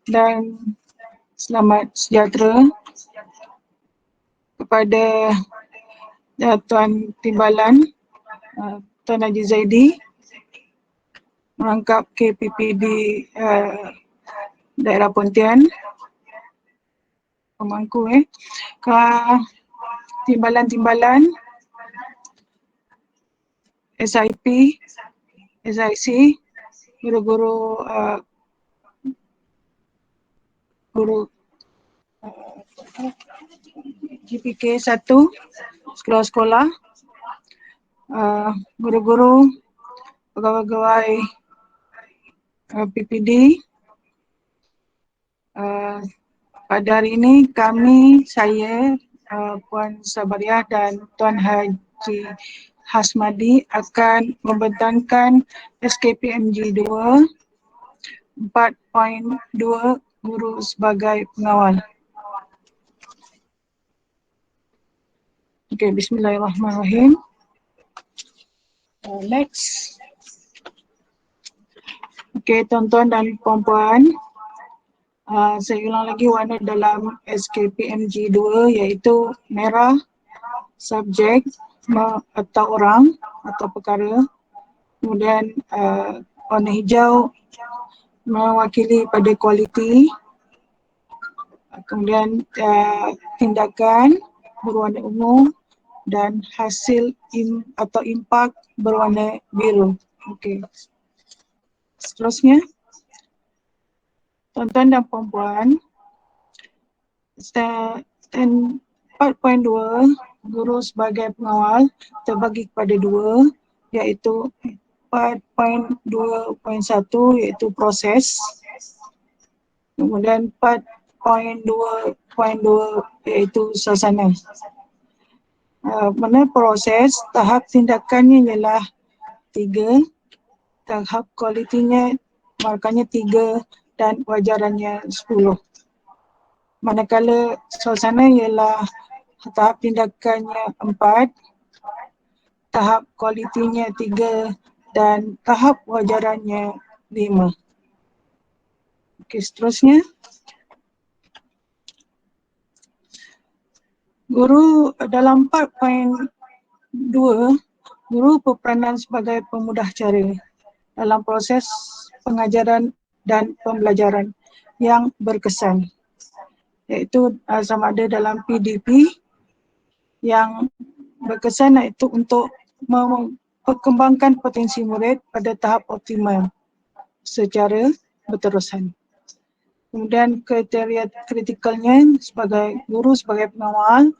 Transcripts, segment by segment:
dan selamat sejahtera kepada Tuan Timbalan, Tuan Haji Zaidi, merangkap KPPD daerah Pontian, pemangku timbalan-timbalan, SIP, SIC, guru-guru GPK 1, sekolah-sekolah, guru-guru, pegawai-pegawai PPD. Pada hari ini saya, Puan Sabariah dan Tuan Haji Hasmadi akan membentangkan SKPMG 2 4.2 guru sebagai pengawal. Okey, bismillahirrahmanirrahim. Next. Okey, tuan-tuan dan puan-puan, saya ulang lagi warna dalam SKPMG 2 iaitu merah subjek atau orang atau perkara, kemudian warna hijau mewakili pada kualiti, kemudian tindakan berwarna ungu dan hasil atau impak berwarna biru. Okey. Seterusnya, tuan-tuan dan puan-puan, 4.2 guru sebagai pengawal terbagi kepada dua, iaitu 4.2.1 iaitu proses, kemudian 4.2.2 iaitu suasana. Mana proses, tahap tindakannya ialah 3, tahap kualitinya markahnya 3 dan wajarannya 10. Manakala suasana ialah tahap tindakannya 4, tahap kualitinya 3 dan tahap wajarannya 5. Okey, seterusnya. Guru dalam 4.2, guru berperanan sebagai pemudah cara dalam proses pengajaran dan pembelajaran yang berkesan, iaitu sama ada dalam PDP yang berkesan iaitu untuk memperkembangkan potensi murid pada tahap optimal secara berterusan. Kemudian kriteria kritikalnya sebagai guru sebagai pengawal,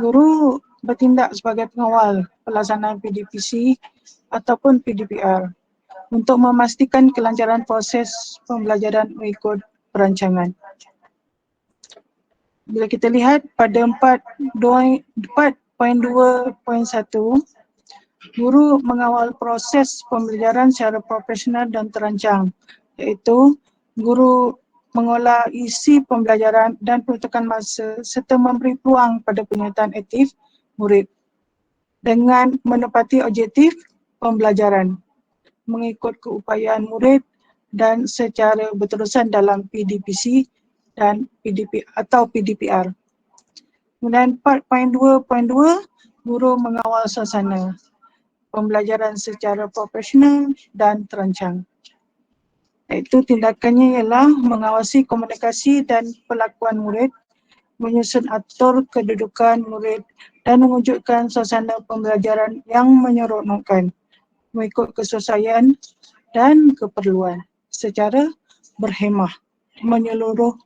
guru bertindak sebagai pengawal pelaksanaan PDPC ataupun PDPR untuk memastikan kelancaran proses pembelajaran mengikut perancangan. Bila kita lihat pada 4.2.1, guru mengawal proses pembelajaran secara profesional dan terancang, iaitu guru mengolah isi pembelajaran dan peruntukan masa serta memberi peluang pada penyertaan aktif murid dengan menepati objektif pembelajaran mengikut keupayaan murid dan secara berterusan dalam PDPC dan PDP atau PDPR. Kemudian 4.2.2, guru mengawal suasana pembelajaran secara profesional dan terancang. Iaitu tindakannya ialah mengawasi komunikasi dan perlakuan murid, menyusun atur kedudukan murid dan mewujudkan suasana pembelajaran yang menyeronokkan mengikut kesesuaian dan keperluan secara berhemah, menyeluruh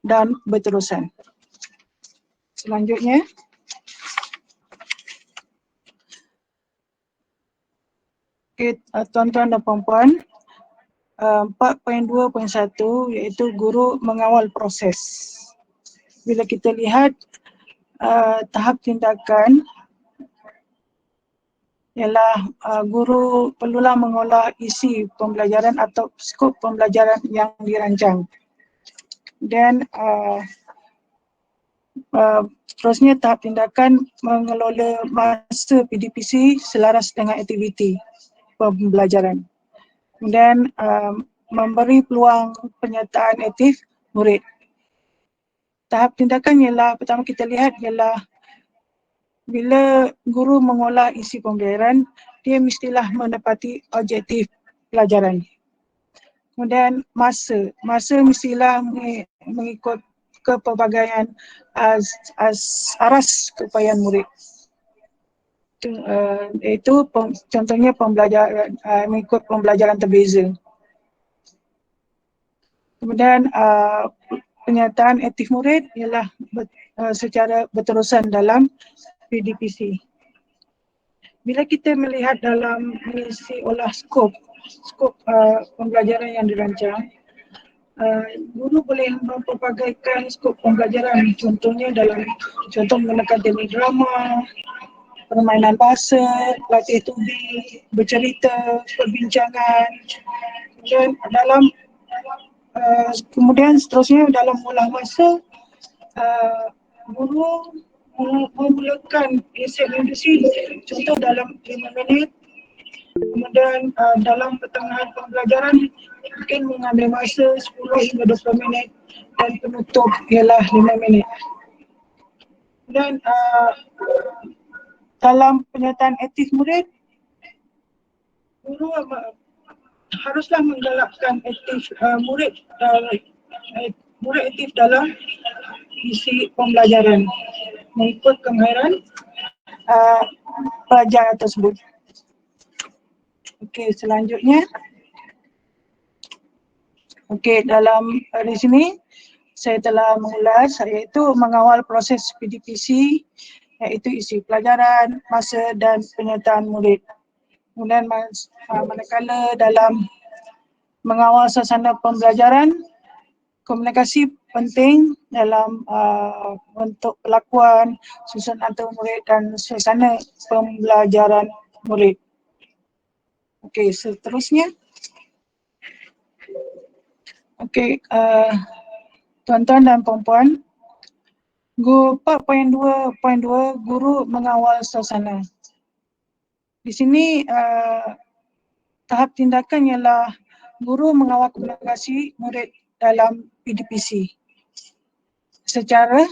dan berterusan. Selanjutnya, tuan-tuan dan puan-puan, 4.2.1 iaitu guru mengawal proses. Bila kita lihat tahap tindakan ialah guru perlulah mengolah isi pembelajaran atau skop pembelajaran yang dirancang. Dan terusnya tahap tindakan mengelola masa PDPC selaras dengan aktiviti pembelajaran. Kemudian memberi peluang penyertaan aktif murid. Tahap tindakan ialah, pertama kita lihat ialah bila guru mengolah isi pembelajaran, dia mestilah menepati objektif pelajaran. Kemudian masa mestilah mengikut kepelbagaian aras keupayaan murid. Itu contohnya pembelajaran mengikut pembelajaran terbeza. Kemudian penyertaan aktif murid ialah secara berterusan dalam PDPC. Bila kita melihat dalam mengisi olah skop pembelajaran yang dirancang, guru boleh mempelbagaikan skop pembelajaran, contohnya menggunakan teknik drama, permainan bahasa, latih tuli, bercerita, perbincangan, dan kemudian seterusnya dalam olah masa, guru memulakan segmentasi, contoh dalam 5 minit, kemudian dalam pertengahan pembelajaran mungkin mengambil masa 10 hingga 20 minit dan penutup ialah 5 minit. Dan dalam penyertaan aktif murid, guru haruslah menggalakkan murid aktif dalam isi pembelajaran mengikut kemahiran pelajar tersebut. Okey, selanjutnya. Okey, dalam di sini saya telah mengulas iaitu mengawal proses PDPC, iaitu isi pelajaran, masa dan penyertaan murid. Kemudian manakala dalam mengawal suasana pembelajaran, komunikasi penting dalam bentuk perlakuan, susunan antar murid dan suasana pembelajaran murid. Okey, seterusnya. Okey, tuan-tuan dan puan-puan, 4.2.2 guru mengawal suasana. Di sini tahap tindakan ialah guru mengawal komunikasi murid dalam PDPC secara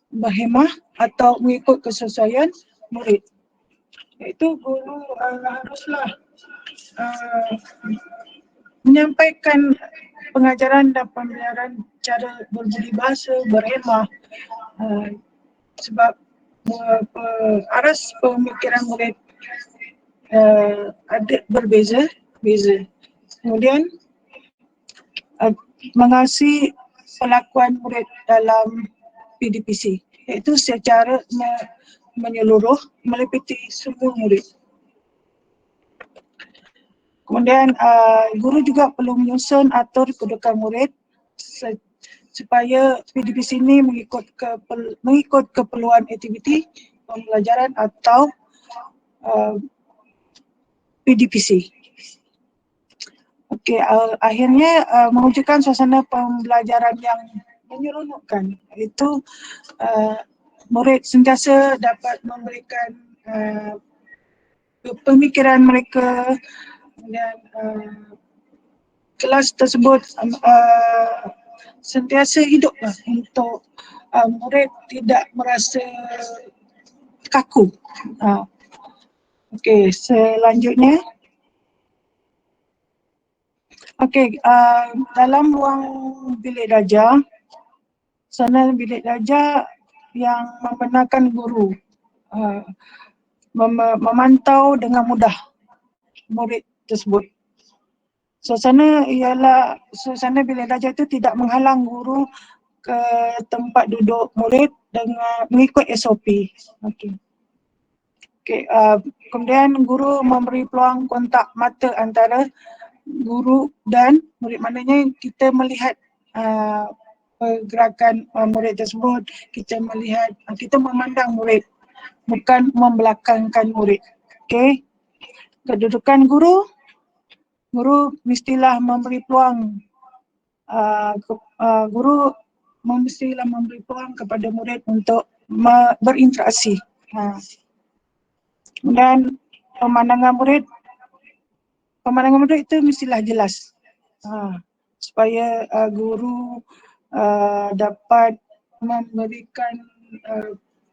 berhemah atau mengikut kesesuaian murid. Iaitu guru haruslah menyampaikan pengajaran dan pembelajaran cara berbudi bahasa, berhemah, sebab aras pemikiran murid ada berbeza. Kemudian mengawasi pelakuan murid dalam PDPC, iaitu secara menyeluruh meliputi semua murid. Kemudian guru juga perlu menyusun atur kedudukan murid supaya PDPC ini mengikut keperluan aktiviti pembelajaran atau PDPC. Okey, akhirnya mewujudkan suasana pembelajaran yang menyeronokkan, iaitu murid sentiasa dapat memberikan pemikiran mereka, dan kelas tersebut sentiasa hiduplah untuk murid tidak merasa kaku. Okey, selanjutnya. Okey, dalam ruang bilik darjah, suasana bilik darjah yang membenarkan guru memantau dengan mudah murid tersebut. Suasana bilik darjah itu tidak menghalang guru ke tempat duduk murid dengan mengikut SOP. Okey. Kemudian guru memberi peluang kontak mata antara guru dan murid, maknanya kita melihat pergerakan murid tersebut, kita memandang murid, bukan membelakangkan murid. Okey. Kedudukan guru mestilah memberi peluang kepada murid untuk berinteraksi. Kemudian pemandangan murid itu mestilah jelas, supaya guru dapat memberikan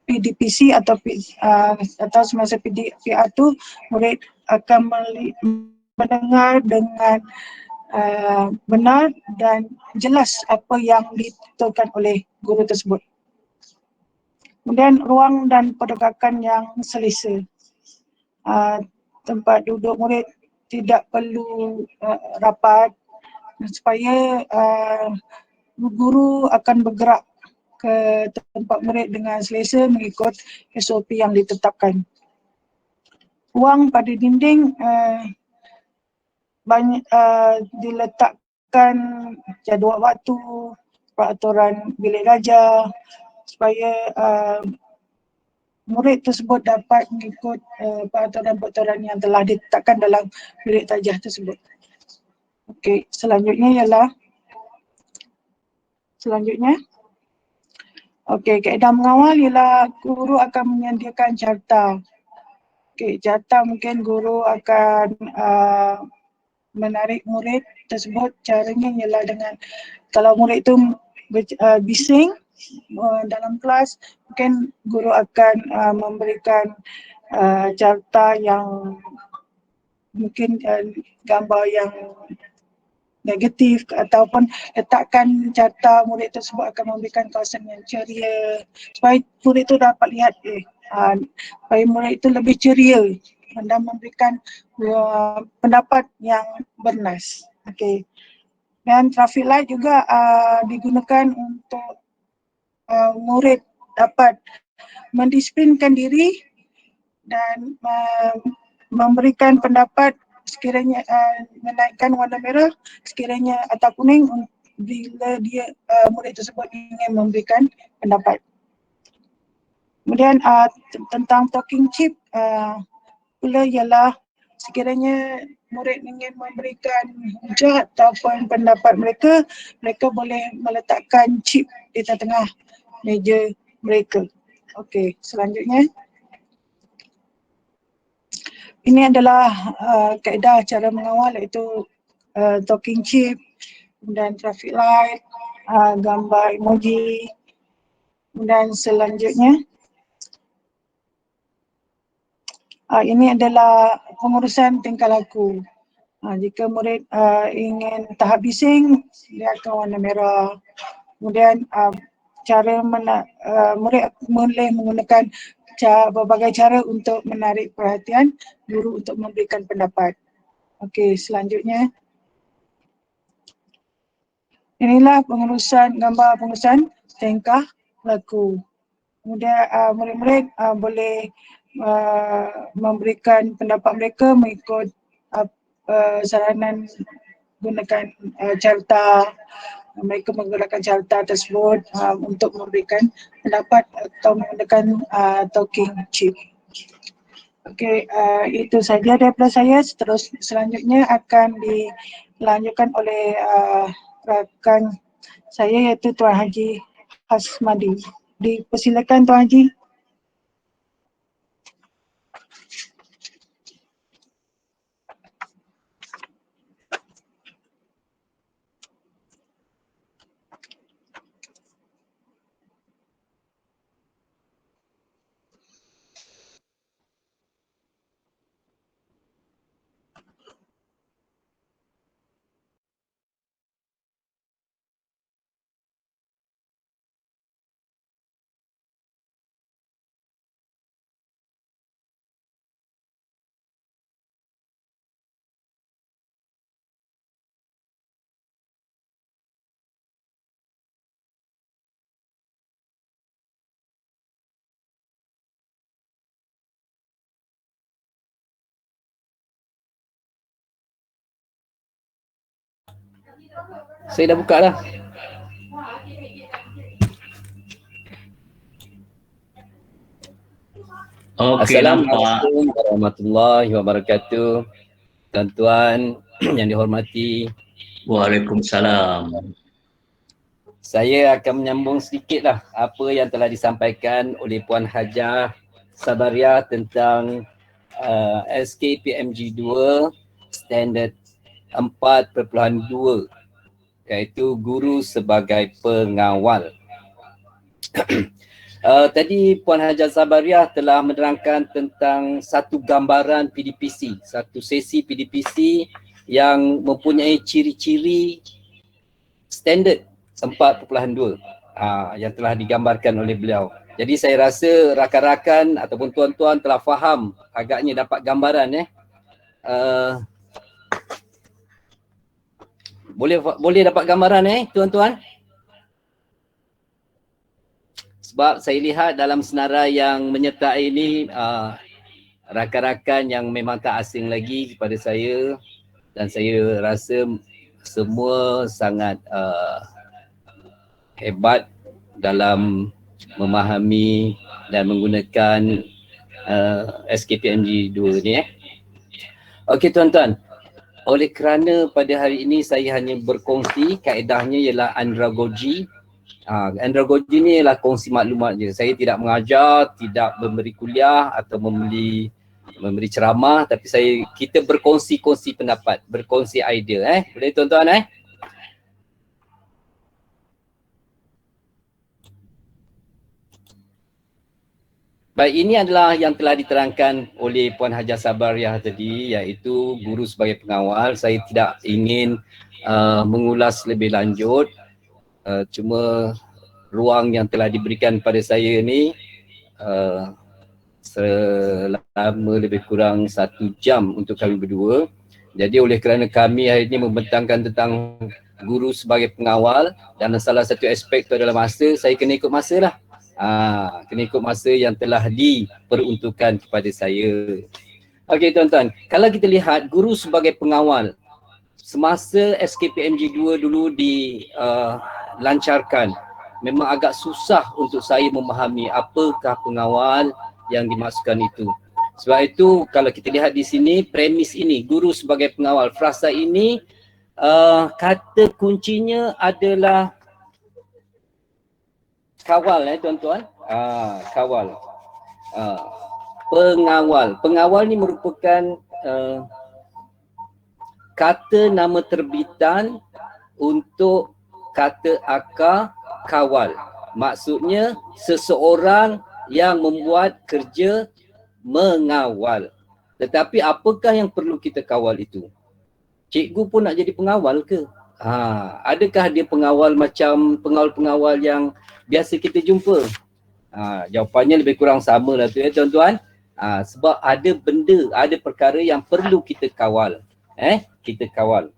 PDPC atau atau semasa PR tu murid akan mendengar dengan benar dan jelas apa yang dituturkan oleh guru tersebut. Kemudian ruang dan pertukaran yang selesa. Tempat duduk murid tidak perlu rapat supaya guru akan bergerak ke tempat murid dengan selesa mengikut SOP yang ditetapkan. Ruang pada dinding banyak diletakkan jadual waktu, peraturan bilik darjah supaya murid tersebut dapat mengikut peraturan-peraturan yang telah ditetapkan dalam bilik darjah tersebut. Okey, selanjutnya kaedah mengawal ialah guru akan menyediakan carta. Okey, carta mungkin guru akan menarik murid tersebut. Caranya ialah dengan, kalau murid tu bising dalam kelas, mungkin guru akan memberikan carta yang mungkin gambar yang negatif ataupun letakkan carta murid tersebut akan memberikan kawasan yang ceria supaya murid itu dapat lihat supaya murid itu lebih ceria dan memberikan pendapat yang bernas. Okey. Dan traffic light juga digunakan untuk murid dapat mendisiplinkan diri dan memberikan pendapat sekiranya menaikkan warna merah sekiranya atau kuning bila dia murid tersebut ingin memberikan pendapat. Kemudian tentang talking chip pula ialah sekiranya murid ingin memberikan hujah ataupun pendapat mereka, mereka boleh meletakkan chip di tengah meja mereka. Okey, selanjutnya. Ini adalah kaedah cara mengawal iaitu talking chip dan traffic light, gambar emoji dan selanjutnya ini adalah pengurusan tingkah laku. Jika murid ingin tahap bising, dia akan warna merah. Kemudian murid boleh menggunakan berbagai cara untuk menarik perhatian guru untuk memberikan pendapat. Okey, selanjutnya. Inilah gambar pengurusan tingkah laku. Kemudian murid-murid boleh memberikan pendapat mereka mengikut saranan gunakan carta. Mereka menggunakan carta tersebut untuk memberikan pendapat atau menggunakan talking chip. Okey, itu saja daripada saya. Selanjutnya akan dilanjutkan oleh rakan saya iaitu Tuan Haji Hasmadi. Dipersilakan Tuan Haji. Saya dah buka dah. Assalamualaikum warahmatullahi wabarakatuh. Tuan-tuan yang dihormati. Waalaikumsalam. Saya akan menyambung sedikitlah apa yang telah disampaikan oleh Puan Hajah Sabaria tentang SKPMG 2 Standard 4.2 iaitu guru sebagai pengawal. Tadi Puan Hajah Sabariah telah menerangkan tentang satu gambaran PDPC, satu sesi PDPC yang mempunyai ciri-ciri standard 4.2 yang telah digambarkan oleh beliau. Jadi saya rasa rakan-rakan ataupun tuan-tuan telah faham, agaknya dapat gambaran boleh dapat gambaran tuan-tuan? Sebab saya lihat dalam senarai yang menyertai ini rakan-rakan yang memang tak asing lagi kepada saya, dan saya rasa semua sangat hebat dalam memahami dan menggunakan SKPMG 2 ni. Okey tuan-tuan, oleh kerana pada hari ini saya hanya berkongsi, kaedahnya ialah andragogy. Andragogy ni ialah kongsi maklumat je. Saya tidak mengajar, tidak memberi kuliah atau memberi ceramah, tapi kita berkongsi-kongsi pendapat, berkongsi idea. Boleh tuan-tuan Baik, ini adalah yang telah diterangkan oleh Puan Hajah Sabariah tadi, iaitu guru sebagai pengawal. Saya tidak ingin mengulas lebih lanjut. Cuma ruang yang telah diberikan pada saya ni selama lebih kurang 1 jam untuk kami berdua. Jadi oleh kerana kami hari ini membentangkan tentang guru sebagai pengawal, dan salah satu aspek itu adalah masa, saya kena ikut masa lah. Kena ikut masa yang telah diperuntukkan kepada saya. Okey tuan-tuan, kalau kita lihat guru sebagai pengawal, semasa SKPMG 2 dulu dilancarkan, memang agak susah untuk saya memahami apakah pengawal yang dimaksudkan itu. Sebab itu kalau kita lihat di sini, premis ini, guru sebagai pengawal, frasa ini kata kuncinya adalah kawal tuan-tuan. Kawal. Pengawal. Pengawal ni merupakan kata nama terbitan untuk kata akar kawal. Maksudnya seseorang yang membuat kerja mengawal. Tetapi apakah yang perlu kita kawal itu? Cikgu pun nak jadi pengawal ke? Adakah dia pengawal macam pengawal-pengawal yang biasa kita jumpa? Jawapannya lebih kurang sama lah tu tuan-tuan. Sebab ada benda, ada perkara yang perlu kita kawal. Kita kawal.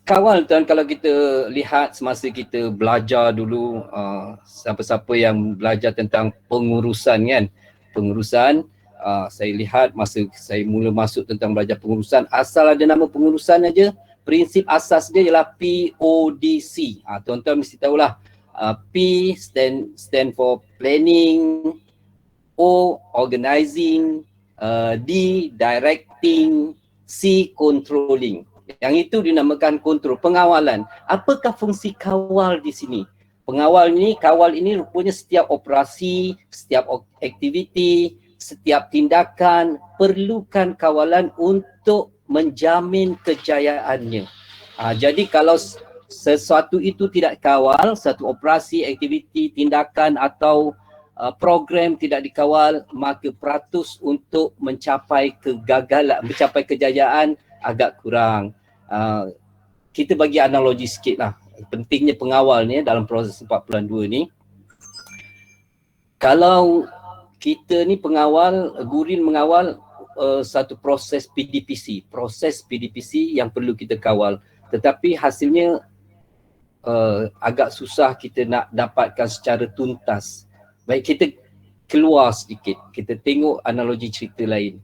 Kawal tuan, kalau kita lihat semasa kita belajar dulu, siapa-siapa yang belajar tentang pengurusan kan, pengurusan, saya lihat masa saya mula masuk tentang belajar pengurusan, asal ada nama pengurusan aja, prinsip asas dia ialah PODC. Tuan-tuan mesti tahulah, P stand for planning, O organizing, D directing, C controlling. Yang itu dinamakan kontrol, pengawalan. Apakah fungsi kawal di sini? Kawal ini rupanya setiap operasi, setiap aktiviti, setiap tindakan perlukan kawalan untuk menjamin kejayaannya. Jadi kalau sesuatu itu tidak kawal, satu operasi, aktiviti, tindakan atau program tidak dikawal, maka peratus untuk mencapai kegagalan, mencapai kejayaan agak kurang. Kita bagi analogi sikit lah, pentingnya pengawal ni dalam proses 4.2 ni. Kalau kita ni pengawal, gurin mengawal satu proses PDPC yang perlu kita kawal, tetapi hasilnya agak susah kita nak dapatkan secara tuntas. Baik, kita keluar sedikit, kita tengok analogi cerita lain.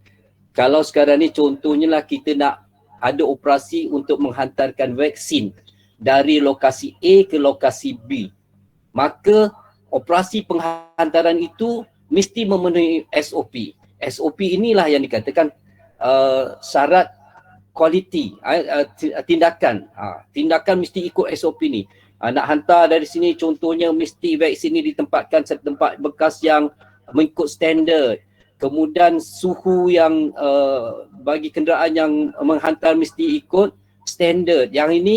Kalau sekarang ni contohnya lah, kita nak ada operasi untuk menghantarkan vaksin dari lokasi A ke lokasi B, maka operasi penghantaran itu mesti memenuhi SOP. SOP inilah yang dikatakan syarat kualiti tindakan. Tindakan mesti ikut SOP ni. Nak hantar dari sini contohnya mesti vaksin ni ditempatkan satu tempat bekas yang mengikut standard. Kemudian suhu yang bagi kenderaan yang menghantar mesti ikut standard. Yang ini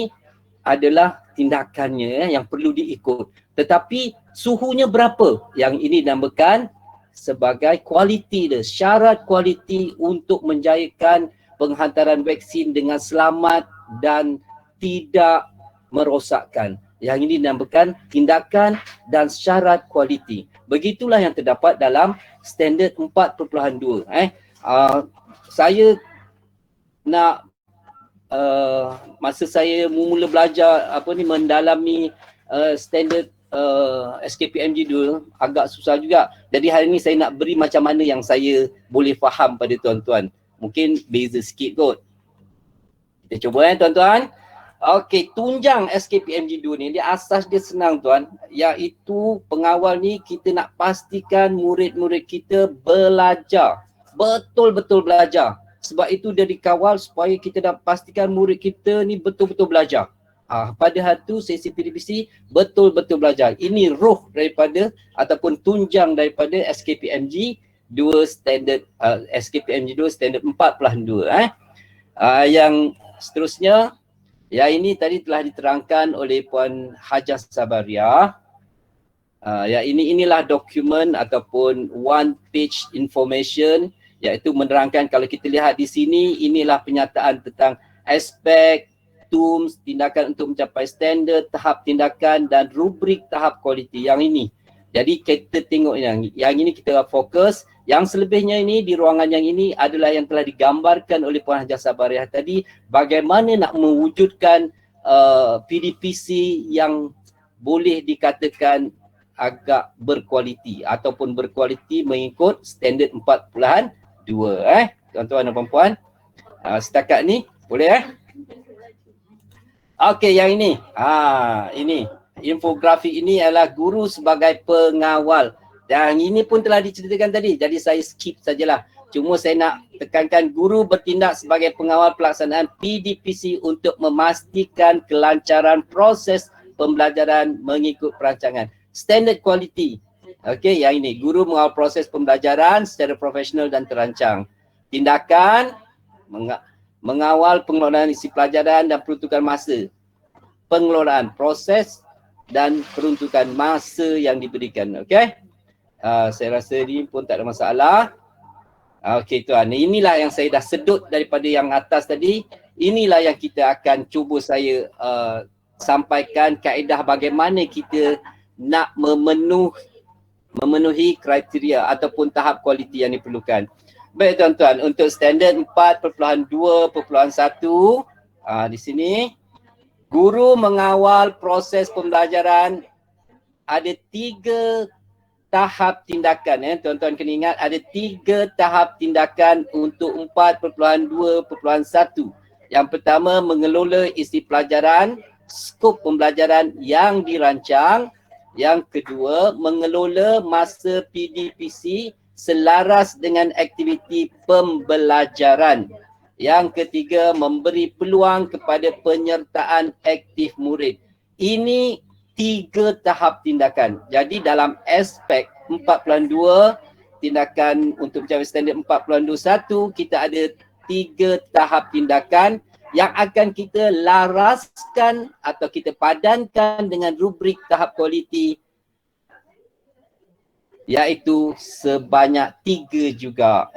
adalah tindakannya yang perlu diikut. Tetapi suhunya berapa? Yang ini dinamakan sebagai kualiti dia, syarat kualiti untuk menjayakan penghantaran vaksin dengan selamat dan tidak merosakkan. Yang ini dinamakan tindakan dan syarat kualiti. Begitulah yang terdapat dalam standard 4.2. Saya nak masa saya mula belajar mendalami standard SKPMG dulu agak susah juga. Jadi hari ni saya nak beri macam mana yang saya boleh faham pada tuan-tuan. Mungkin beza sikit kot. Kita cuba tuan-tuan. Okey, tunjang SKPMG 2 ni dia asas dia senang tuan, iaitu pengawal ni kita nak pastikan murid-murid kita belajar. Betul-betul belajar. Sebab itu dia dikawal supaya kita nak pastikan murid kita ni betul-betul belajar. Pada hari tu sesi PDPC betul-betul belajar. Ini roh daripada ataupun tunjang daripada SKPMG 2 standard SKPMG 2 standard 4.2. Yang seterusnya, ini tadi telah diterangkan oleh Puan Hajah Sabariah. Inilah dokumen ataupun one page information, iaitu menerangkan kalau kita lihat di sini, inilah penyataan tentang aspek, tools, tindakan untuk mencapai standard, tahap tindakan dan rubrik tahap kualiti. Yang ini. Jadi kita tengok yang ini kita fokus. Yang selebihnya ini di ruangan yang ini adalah yang telah digambarkan oleh Puan Hajah Sabariah tadi, bagaimana nak mewujudkan PDPC yang boleh dikatakan agak berkualiti ataupun berkualiti mengikut standard 4.2. Tuan-tuan dan puan-puan, setakat ni boleh Okey, yang ini. Ini infografik ini adalah guru sebagai pengawal. Dan ini pun telah diceritakan tadi, jadi saya skip sajalah. Cuma saya nak tekankan guru bertindak sebagai pengawal pelaksanaan PDPC untuk memastikan kelancaran proses pembelajaran mengikut perancangan. Standard quality. Okey, yang ini. Guru mengawal proses pembelajaran secara profesional dan terancang. Tindakan, mengawal pengelolaan isi pelajaran dan peruntukan masa. Pengelolaan proses dan peruntukan masa yang diberikan. Okey. Saya rasa ni pun tak ada masalah. Okey tuan, inilah yang saya dah sedut daripada yang atas tadi. Inilah yang kita akan cuba saya sampaikan kaedah bagaimana kita nak memenuhi kriteria ataupun tahap kualiti yang diperlukan. Baik tuan-tuan, untuk standard 4.2.1 di sini, guru mengawal proses pembelajaran ada 3 tahap tindakan. Tuan-tuan kena ingat ada 3 tahap tindakan untuk 4.2.1. Yang pertama, mengelola isi pelajaran, skop pembelajaran yang dirancang. Yang kedua, mengelola masa PDPC selaras dengan aktiviti pembelajaran. Yang ketiga, memberi peluang kepada penyertaan aktif murid. Ini 3 tahap tindakan. Jadi dalam aspek 4.2, tindakan untuk mencapai standard 4.21, kita ada 3 tahap tindakan yang akan kita laraskan atau kita padankan dengan rubrik tahap kualiti, iaitu sebanyak 3 juga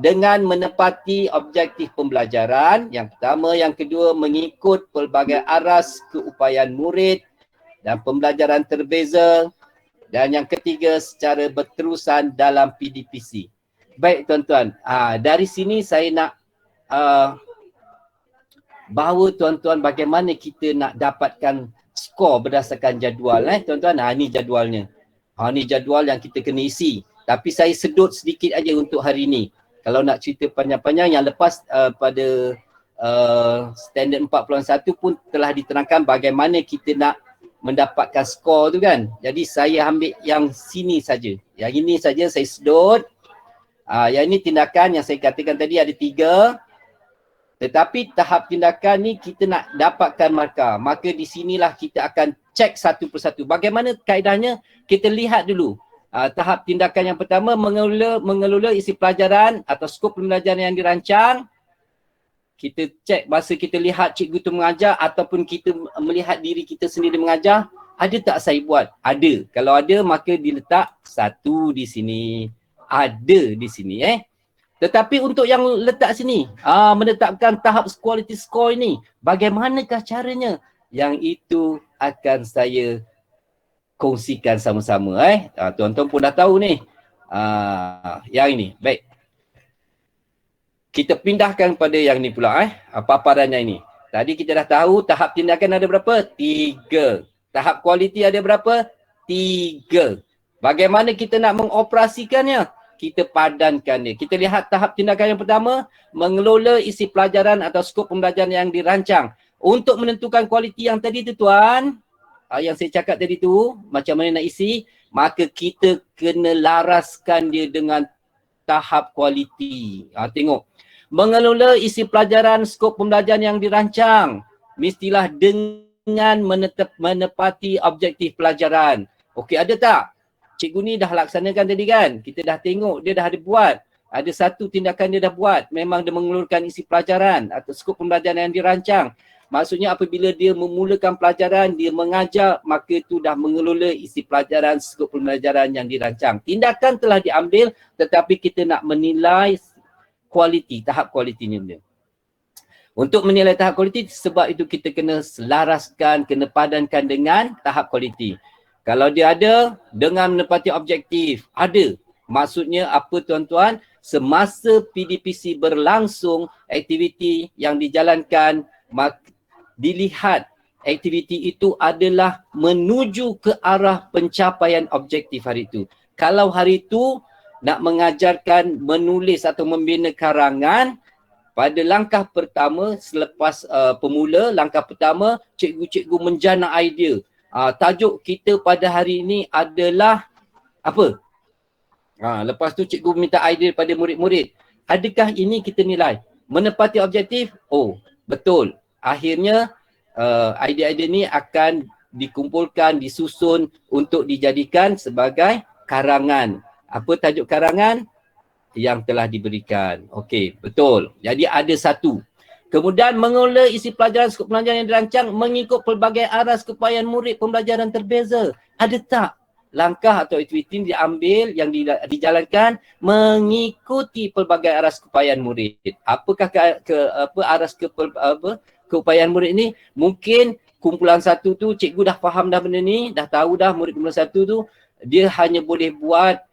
dengan menepati objektif pembelajaran. Yang pertama, yang kedua, mengikut pelbagai aras keupayaan murid dan pembelajaran terbeza, dan yang ketiga secara berterusan dalam PDPC. Baik tuan-tuan, dari sini saya nak bahawa tuan-tuan bagaimana kita nak dapatkan skor berdasarkan jadual tuan-tuan. Ini jadualnya. Ini jadual yang kita kena isi. Tapi saya sedut sedikit aja untuk hari ini. Kalau nak cerita panjang-panjang, yang lepas pada standard 4.1 pun telah diterangkan bagaimana kita nak mendapatkan skor tu kan. Jadi saya ambil yang sini saja. Yang ini saja saya sedut. Yang ini tindakan yang saya katakan tadi ada 3. Tetapi tahap tindakan ni kita nak dapatkan markah. Maka di sinilah kita akan cek satu persatu. Bagaimana kaedahnya? Kita lihat dulu Tahap tindakan yang pertama mengelola isi pelajaran atau skop pembelajaran yang dirancang. Kita cek masa kita lihat cikgu tu mengajar ataupun kita melihat diri kita sendiri mengajar, ada tak saya buat? Ada. Kalau ada maka diletak 1 di sini. Ada di sini Tetapi untuk yang letak sini, menetapkan tahap quality score ini, bagaimanakah caranya? Yang itu akan saya kongsikan sama-sama tuan-tuan pun dah tahu ni. Yang ini. Baik. Kita pindahkan pada yang ni pula paparannya ini. Tadi kita dah tahu tahap tindakan ada berapa? 3. Tahap kualiti ada berapa? 3. Bagaimana kita nak mengoperasikannya? Kita padankan dia. Kita lihat tahap tindakan yang pertama, mengelola isi pelajaran atau skop pembelajaran yang dirancang. Untuk menentukan kualiti yang tadi tu tuan, yang saya cakap tadi tu, macam mana nak isi, maka kita kena laraskan dia dengan tahap kualiti. Tengok. Mengelola isi pelajaran skop pembelajaran yang dirancang mestilah dengan menepati objektif pelajaran. Okey, ada tak? Cikgu ni dah laksanakan tadi kan? Kita dah tengok dia dah ada buat. Ada satu tindakan dia dah buat. Memang dia mengeluarkan isi pelajaran atau skop pembelajaran yang dirancang. Maksudnya apabila dia memulakan pelajaran, dia mengajar, maka itu dah mengelola isi pelajaran skop pembelajaran yang dirancang. Tindakan telah diambil tetapi kita nak menilai kualiti, tahap kualitinya dia. Untuk menilai tahap kualiti, sebab itu kita kena selaraskan, kena padankan dengan tahap kualiti. Kalau dia ada, dengan menepati objektif, ada. Maksudnya apa tuan-tuan? Semasa PDPC berlangsung, aktiviti yang dijalankan, dilihat aktiviti itu adalah menuju ke arah pencapaian objektif hari itu. Kalau hari itu nak mengajarkan menulis atau membina karangan, pada langkah pertama selepas pemula, langkah pertama cikgu-cikgu menjana idea. Tajuk kita pada hari ini adalah apa? Lepas tu cikgu minta idea pada murid-murid. Adakah ini kita nilai? Menepati objektif? Oh, betul. Akhirnya idea-idea ni akan dikumpulkan, disusun untuk dijadikan sebagai karangan. Apa tajuk karangan? Yang telah diberikan. Okey, betul. Jadi ada 1. Kemudian mengelola isi pelajaran skop pelajaran yang dirancang mengikut pelbagai aras keupayaan murid pembelajaran terbeza. Ada tak langkah atau aktiviti diambil yang dijalankan mengikuti pelbagai aras keupayaan murid? Apakah aras keupayaan murid ni? Mungkin kumpulan 1 tu cikgu dah faham dah benda ni, dah tahu dah murid kumpulan 1 tu dia hanya boleh buat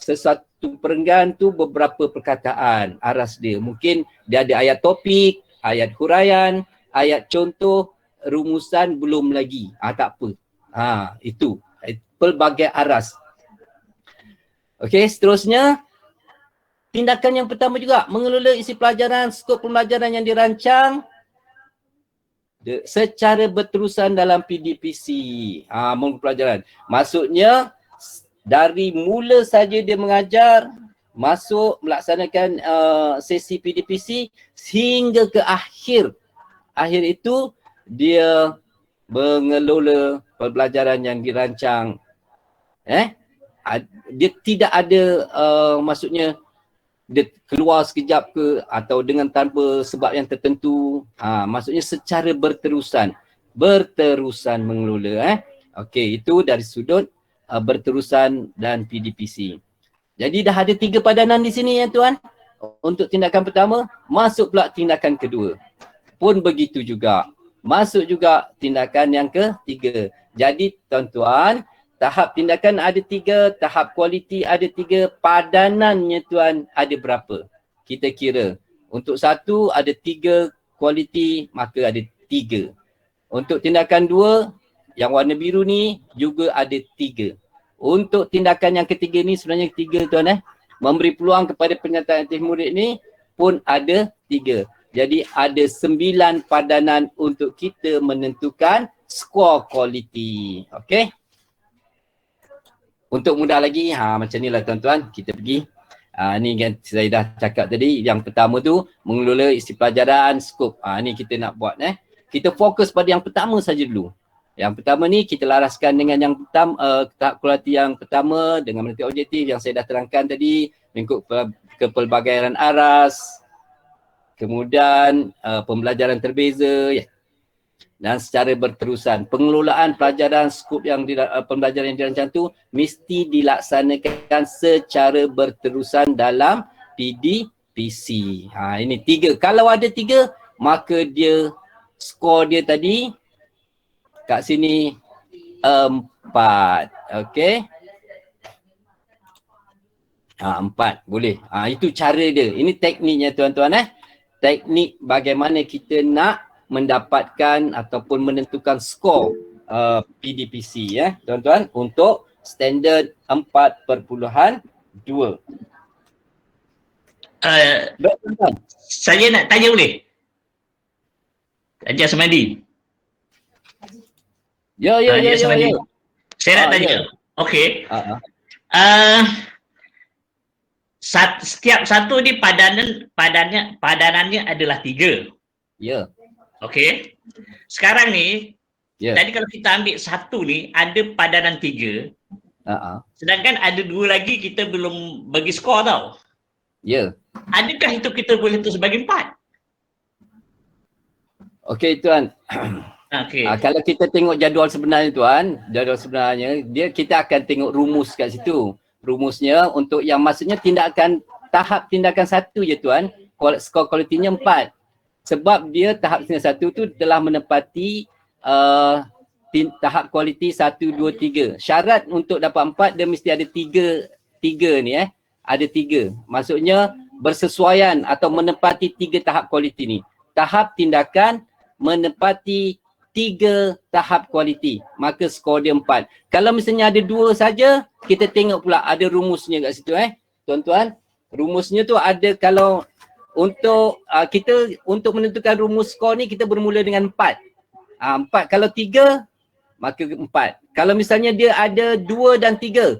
sesuatu perenggan tu beberapa perkataan aras dia. Mungkin dia ada ayat topik, ayat huraian, ayat contoh, rumusan belum lagi. Tak apa. Itu pelbagai aras. Okey, seterusnya tindakan yang pertama juga mengelola isi pelajaran, skop pembelajaran yang dirancang secara berterusan dalam PDPC. Mengelola pelajaran. Maksudnya dari mula saja dia mengajar, masuk melaksanakan sesi PDPC hingga ke akhir. Akhir itu dia mengelola pembelajaran yang dirancang. Dia tidak ada maksudnya dia keluar sekejap ke atau dengan tanpa sebab yang tertentu. Maksudnya secara berterusan. Berterusan mengelola. Okey, itu dari sudut berterusan dan PDPC. Jadi dah ada 3 padanan di sini ya tuan. Untuk tindakan pertama, masuk pula tindakan kedua. Pun begitu juga. Masuk juga tindakan yang ketiga. Jadi tuan-tuan, tahap tindakan ada 3, tahap kualiti ada 3, padanannya tuan ada berapa? Kita kira. Untuk 1 ada 3 kualiti, maka ada 3. Untuk tindakan 2, yang warna biru ni juga ada 3. Untuk tindakan yang ketiga ni sebenarnya 3 tuan memberi peluang kepada penyertaan aktif murid ni pun ada 3. Jadi ada 9 padanan untuk kita menentukan skor kualiti. Okey. Untuk mudah lagi, macam ni lah tuan-tuan, kita pergi. Ni kan saya dah cakap tadi, yang pertama tu mengelola isi pelajaran, skop. Ni kita nak buat Kita fokus pada yang pertama saja dulu. Yang pertama ni kita laraskan dengan yang pertama, tahap kualiti yang pertama dengan menentukan objektif yang saya dah terangkan tadi, mengikut kepelbagaian aras, kemudian pembelajaran terbeza, ya. Dan secara berterusan. Pengelolaan pelajaran skop yang pembelajaran yang dirancang tu mesti dilaksanakan secara berterusan dalam PDPC. Ini 3. Kalau ada 3, maka dia skor dia tadi kat sini 4. Okey. 4 boleh. Itu cara dia. Ini tekniknya tuan-tuan Teknik bagaimana kita nak mendapatkan ataupun menentukan skor PDPC tuan-tuan untuk standard 4.2. Tuan-tuan. Saya nak tanya boleh? Encik Asmadi. Ya. Saya nak tanya. Okey. Setiap satu ni padanannya adalah 3. Ya. Okey. Sekarang ni, Ya. tadi kalau kita ambil satu ni, ada padanan 3. Sedangkan ada 2 lagi kita belum bagi skor tau. Ya. Adakah itu kita boleh tu sebagai 4? Okey tuan. Okey. Kalau kita tengok jadual sebenarnya tuan, jadual sebenarnya kita akan tengok rumus kat situ. Rumusnya untuk yang maksudnya tahap tindakan 1 je tuan, skor kualitinya 4. Sebab dia tahap tindakan 1 tu telah menepati tahap kualiti 1, 2, 3. Syarat untuk dapat 4 dia mesti ada 3 ni ada 3. Maksudnya bersesuaian atau menepati 3 tahap kualiti ni. Tahap tindakan menepati 3 tahap kualiti, maka skor dia 4. Kalau misalnya ada 2 saja, kita tengok pula ada rumusnya kat situ tuan-tuan. Rumusnya tu ada kalau untuk kita untuk menentukan rumus skor ni kita bermula dengan 4. 4 kalau 3 maka 4. Kalau misalnya dia ada 2 dan 3.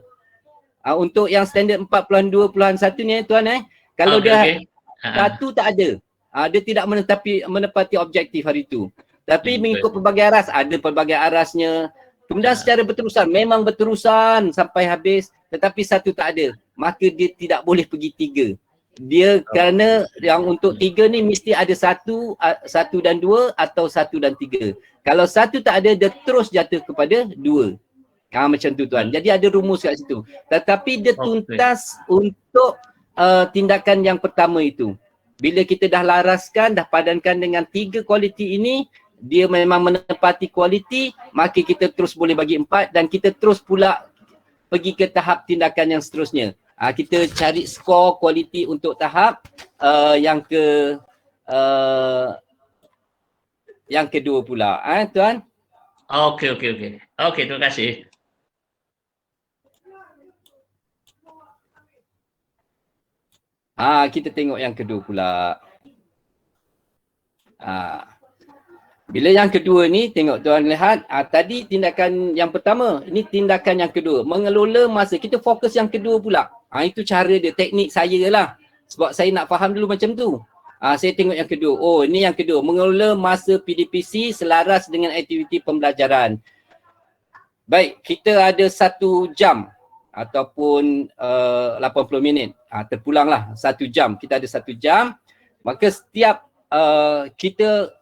Untuk yang standard 4.2.1 ni tuan kalau dia satu tak ada. Dia tidak menepati objektif hari itu. Tapi mengikut pelbagai aras, ada pelbagai arasnya. Kemudian secara berterusan, memang berterusan sampai habis, tetapi satu tak ada. Maka dia tidak boleh pergi 3. Dia kerana yang untuk 3 ni mesti ada 1 dan 2 atau 1 dan 3. Kalau 1 tak ada, dia terus jatuh kepada 2. Macam tu tuan. Jadi ada rumus kat situ. Tetapi dia tuntas untuk tindakan yang pertama itu. Bila kita dah laraskan, dah padankan dengan 3 kualiti ini, dia memang menepati kualiti, maka kita terus boleh bagi 4 dan kita terus pula pergi ke tahap tindakan yang seterusnya. Kita cari skor kualiti untuk tahap yang kedua pula. Tuan? Okey, terima kasih. Kita tengok yang kedua pula. Bila yang kedua ni, tengok tuan lihat, tadi tindakan yang pertama, ini tindakan yang kedua. Mengelola masa, kita fokus yang kedua pula. Itu cara dia, teknik saya lah. Sebab saya nak faham dulu macam tu. Saya tengok yang kedua. Ini yang kedua. Mengelola masa PDPC selaras dengan aktiviti pembelajaran. Baik, kita ada 1 jam ataupun 80 minit. Terpulanglah 1 jam. Kita ada 1 jam. Maka setiap kita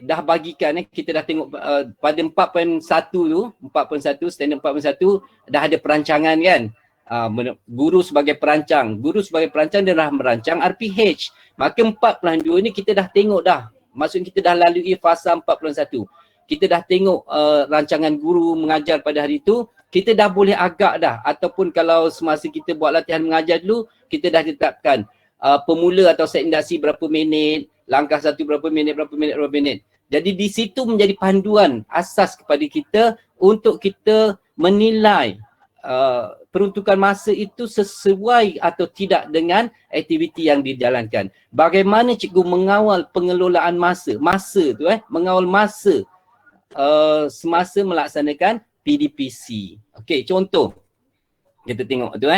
dah bagikan kita dah tengok pada 4.1 tu, 4.1, standard 4.1 dah ada perancangan kan. Guru sebagai perancang dia dah merancang RPH. Maka 4.2 ni kita dah tengok dah. Maksudnya kita dah lalui fasa 4.1. Kita dah tengok rancangan guru mengajar pada hari itu, kita dah boleh agak dah. Ataupun kalau semasa kita buat latihan mengajar dulu, kita dah ditetapkan pemula atau set induksi berapa minit, langkah 1 berapa minit. Jadi di situ menjadi panduan asas kepada kita untuk kita menilai peruntukan masa itu sesuai atau tidak dengan aktiviti yang dijalankan. Bagaimana cikgu mengawal pengelolaan masa tu mengawal masa semasa melaksanakan PDPC. Okey, contoh kita tengok tu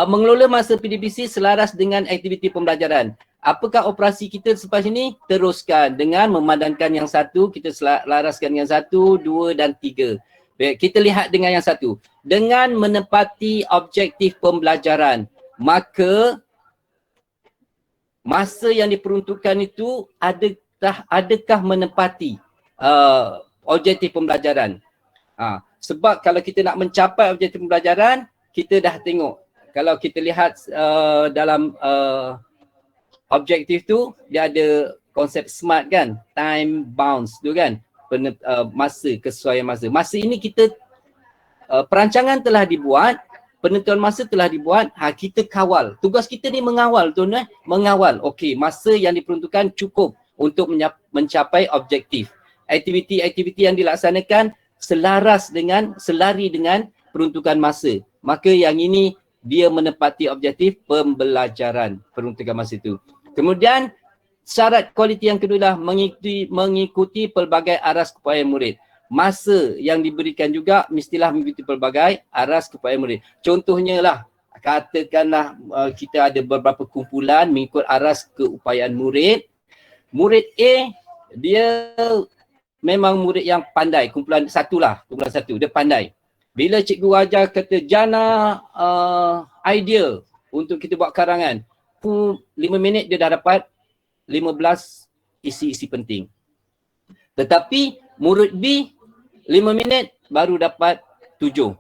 mengelola masa PDPC selaras dengan aktiviti pembelajaran. Apakah operasi kita selepas ini? Teruskan dengan memandangkan yang satu, kita selaraskan yang satu, dua dan tiga. Baik, kita lihat dengan yang satu. Dengan menepati objektif pembelajaran, maka masa yang diperuntukkan itu adakah menepati objektif pembelajaran? Sebab kalau kita nak mencapai objektif pembelajaran, kita dah tengok. Kalau kita lihat dalam objektif tu, dia ada konsep SMART kan, time bounds tu kan, masa, kesesuaian masa. Masa ini kita perancangan telah dibuat, penentuan masa telah dibuat, kita kawal. Tugas kita ni mengawal tuan-tuan, mengawal. Okey, masa yang diperuntukkan cukup untuk mencapai objektif. Aktiviti-aktiviti yang dilaksanakan selari dengan peruntukan masa. Maka yang ini dia menepati objektif pembelajaran, peruntukan masa itu. Kemudian syarat kualiti yang kedua adalah mengikuti pelbagai aras keupayaan murid. Masa yang diberikan juga mestilah mengikuti pelbagai aras keupayaan murid. Contohnya lah, katakanlah kita ada beberapa kumpulan mengikut aras keupayaan murid. Murid A, dia memang murid yang pandai, kumpulan satu, dia pandai. Bila cikgu ajar kata jana idea untuk kita buat karangan, 5 minit dia dah dapat 15 isi-isi penting. Tetapi murid B 5 minit baru dapat 7.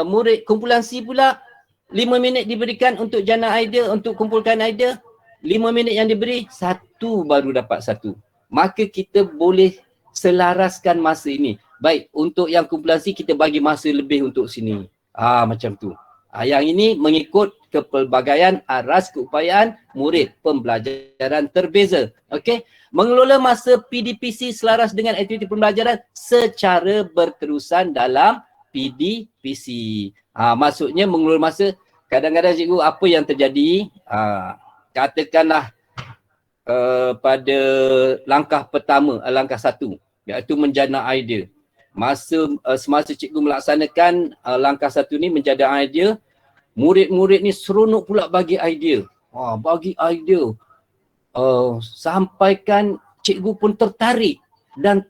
Murid kumpulan C pula 5 minit diberikan untuk jana idea, untuk kumpulkan idea, 5 minit yang diberi, 1 baru dapat 1. Maka kita boleh selaraskan masa ini. Baik, untuk yang kumpulan C kita bagi masa lebih untuk sini. Macam tu. Yang ini mengikut kepelbagaian aras keupayaan murid, pembelajaran terbeza. Okey, mengelola masa PDPC selaras dengan aktiviti pembelajaran secara berterusan dalam PDPC. Maksudnya mengelola masa, kadang-kadang cikgu apa yang terjadi, katakanlah pada langkah pertama, langkah 1, iaitu menjana idea. Semasa cikgu melaksanakan langkah 1 ni, menjana idea, murid-murid ni seronok pula bagi idea. Sampaikan cikgu pun tertarik dan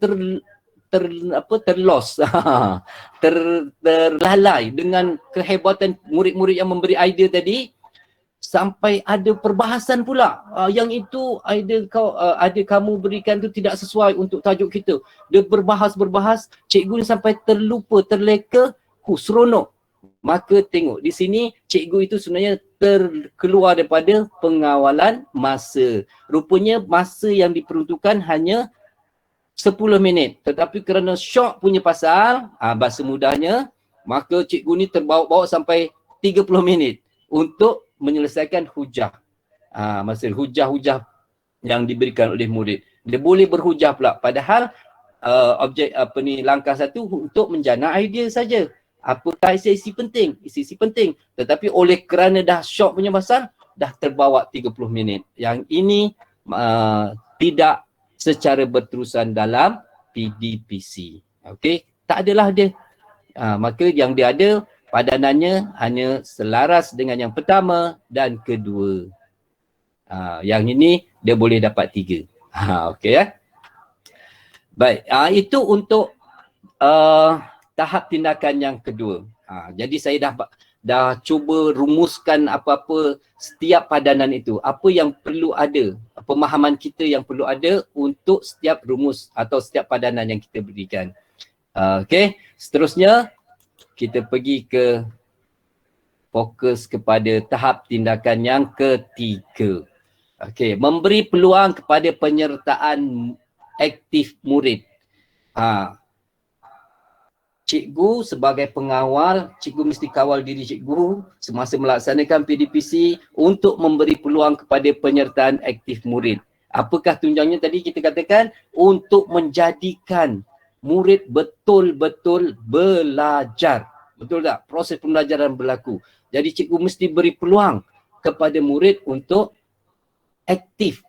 terlalai dengan kehebatan murid-murid yang memberi idea tadi, sampai ada perbahasan pula. Yang itu idea kamu berikan tu tidak sesuai untuk tajuk kita. Dia berbahas, cikgu ni sampai terlupa, terleka, seronok. Maka tengok di sini cikgu itu sebenarnya terkeluar daripada pengawalan masa. Rupanya masa yang diperuntukkan hanya 10 minit. Tetapi kerana syok punya pasal, bahasa mudahnya, maka cikgu ni terbawa-bawa sampai 30 minit untuk menyelesaikan hujah. Masa hujah-hujah yang diberikan oleh murid. Dia boleh berhujah pula. Padahal langkah 1 untuk menjana idea saja. Apakah isi-isi penting? Isi-isi penting. Tetapi oleh kerana dah syok punya pasal, dah terbawa 30 minit. Yang ini tidak secara berterusan dalam PDPC. Okey, tak adalah dia. Maka yang dia ada, padanannya hanya selaras dengan yang pertama dan kedua. Yang ini dia boleh dapat 3. Okey ya. Baik, itu untuk tahap tindakan yang kedua. Jadi saya dah cuba rumuskan apa-apa setiap padanan itu. Apa yang perlu ada, pemahaman kita yang perlu ada untuk setiap rumus atau setiap padanan yang kita berikan. Okey, seterusnya kita pergi ke fokus kepada tahap tindakan yang ketiga. Okey, memberi peluang kepada penyertaan aktif murid. Cikgu sebagai pengawal, cikgu mesti kawal diri cikgu semasa melaksanakan PDPC untuk memberi peluang kepada penyertaan aktif murid. Apakah tunjangnya tadi kita katakan? Untuk menjadikan murid betul-betul belajar. Betul tak? Proses pembelajaran berlaku. Jadi cikgu mesti beri peluang kepada murid untuk aktif.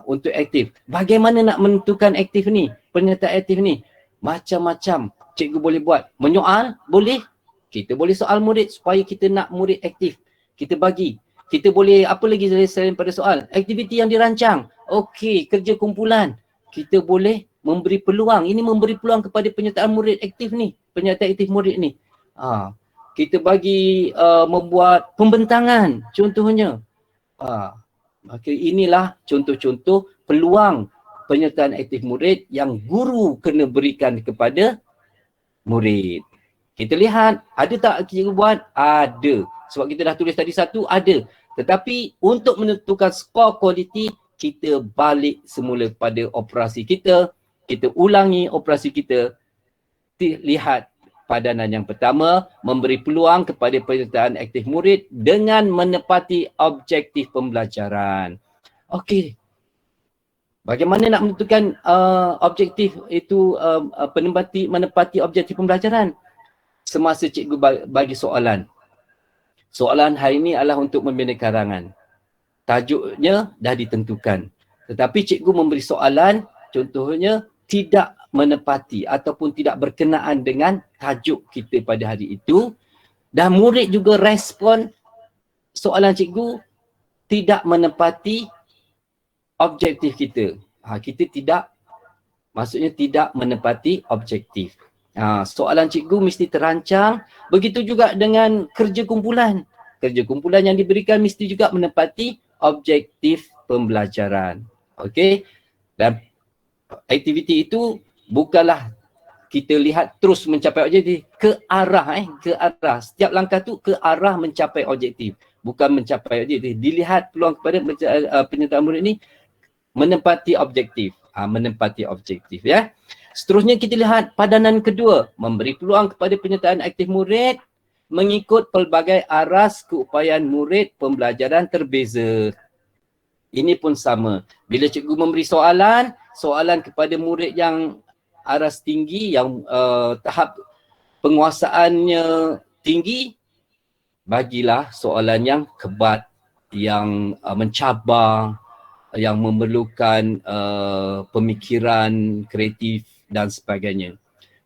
Untuk aktif. Bagaimana nak menentukan aktif ni? Penyertaan aktif ni? Macam-macam cikgu boleh buat. Menyoal? Boleh. Kita boleh soal murid supaya kita nak murid aktif. Kita bagi. Kita boleh apa lagi selain pada soal? Aktiviti yang dirancang. Okey, kerja kumpulan. Kita boleh memberi peluang. Ini memberi peluang kepada penyertaan murid aktif ni. Penyertaan aktif murid ni. Kita bagi membuat pembentangan contohnya. Maka inilah contoh-contoh peluang penyertaan aktif murid yang guru kena berikan kepada murid. Kita lihat, ada tak cikgu buat? Ada. Sebab kita dah tulis tadi satu, ada. Tetapi untuk menentukan skor kualiti, kita balik semula pada operasi kita. Kita ulangi operasi kita. Lihat padanan yang pertama, memberi peluang kepada penyertaan aktif murid dengan menepati objektif pembelajaran. Okey. Bagaimana nak menentukan objektif itu, menepati objektif pembelajaran? Semasa cikgu bagi soalan. Soalan hari ini adalah untuk membina karangan. Tajuknya dah ditentukan. Tetapi cikgu memberi soalan, contohnya tidak menepati ataupun tidak berkenaan dengan tajuk kita pada hari itu. Dan murid juga respon soalan cikgu tidak menepati objektif kita. Kita tidak, maksudnya tidak menepati objektif. Soalan cikgu mesti terancang. Begitu juga dengan kerja kumpulan. Kerja kumpulan yang diberikan mesti juga menepati objektif pembelajaran. Okey. Dan aktiviti itu bukanlah kita lihat terus mencapai objektif, ke arah. Setiap langkah tu ke arah mencapai objektif, bukan mencapai objektif. Dilihat peluang kepada penyertaan murid ni menempati objektif. Menempati objektif ya. Seterusnya kita lihat padanan kedua, memberi peluang kepada penyertaan aktif murid mengikut pelbagai aras keupayaan murid pembelajaran terbeza. Ini pun sama. Bila cikgu memberi soalan kepada murid yang aras tinggi, yang tahap penguasaannya tinggi, bagilah soalan yang kebat, yang mencabar, yang memerlukan pemikiran kreatif dan sebagainya.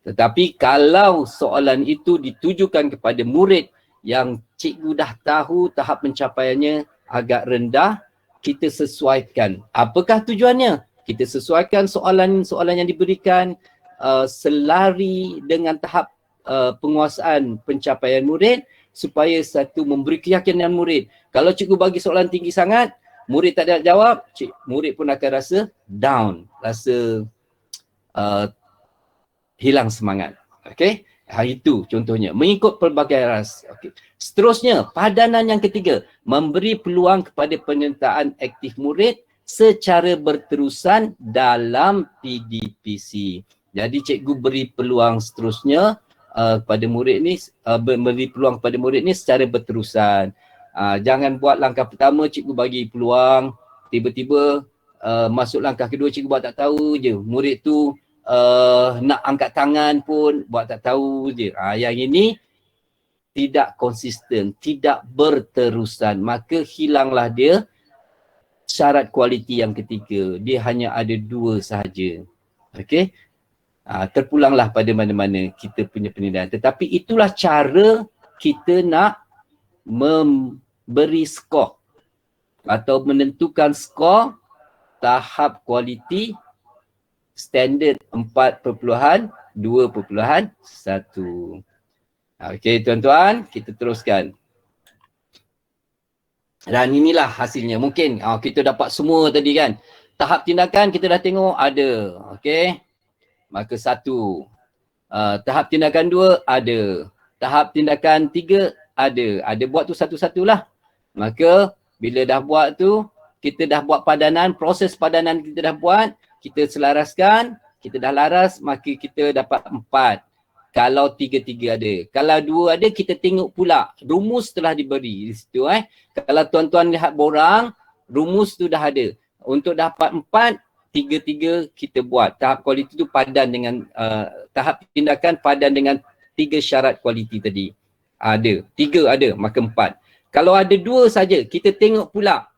Tetapi kalau soalan itu ditujukan kepada murid yang cikgu dah tahu tahap pencapaiannya agak rendah, kita sesuaikan. Apakah tujuannya? Kita sesuaikan soalan yang diberikan selari dengan tahap penguasaan pencapaian murid supaya satu memberi keyakinan murid. Kalau cikgu bagi soalan tinggi sangat, murid tak ada jawab, murid pun akan rasa down, rasa hilang semangat. Okey? Itu contohnya. Mengikut pelbagai aras. Okey. Seterusnya, padanan yang ketiga, memberi peluang kepada penyertaan aktif murid secara berterusan dalam PDPC. Jadi cikgu beri peluang seterusnya kepada murid ni, beri peluang kepada murid ni secara berterusan. Jangan buat langkah pertama cikgu bagi peluang, tiba-tiba masuk langkah kedua cikgu buat tak tahu je. Murid tu nak angkat tangan pun buat tak tahu je. Yang ini tidak konsisten, tidak berterusan. Maka hilanglah dia syarat kualiti yang ketiga. Dia hanya ada 2 sahaja. Okey. Terpulanglah pada mana-mana kita punya penilaian. Tetapi itulah cara kita nak memberi skor atau menentukan skor tahap kualiti standard 4.2.1. Okey tuan-tuan, kita teruskan. Dan inilah hasilnya. Mungkin kita dapat semua tadi kan. Tahap tindakan kita dah tengok ada. Okey. Maka 1. Tahap tindakan 2 ada. Tahap tindakan 3 ada. Ada buat tu satu-satulah. Maka bila dah buat tu, kita dah buat padanan, proses padanan kita dah buat, kita selaraskan, kita dah laras, maka kita dapat 4. Kalau 3-3 ada. Kalau 2 ada, kita tengok pula. Rumus telah diberi di situ. Kalau tuan-tuan lihat borang, rumus tu dah ada. Untuk dapat 4, 3-3 kita buat. Tahap kualiti tu padan dengan, tahap tindakan padan dengan 3 syarat kualiti tadi. Ada. 3 ada, maka 4. Kalau ada 2 saja, kita tengok pula.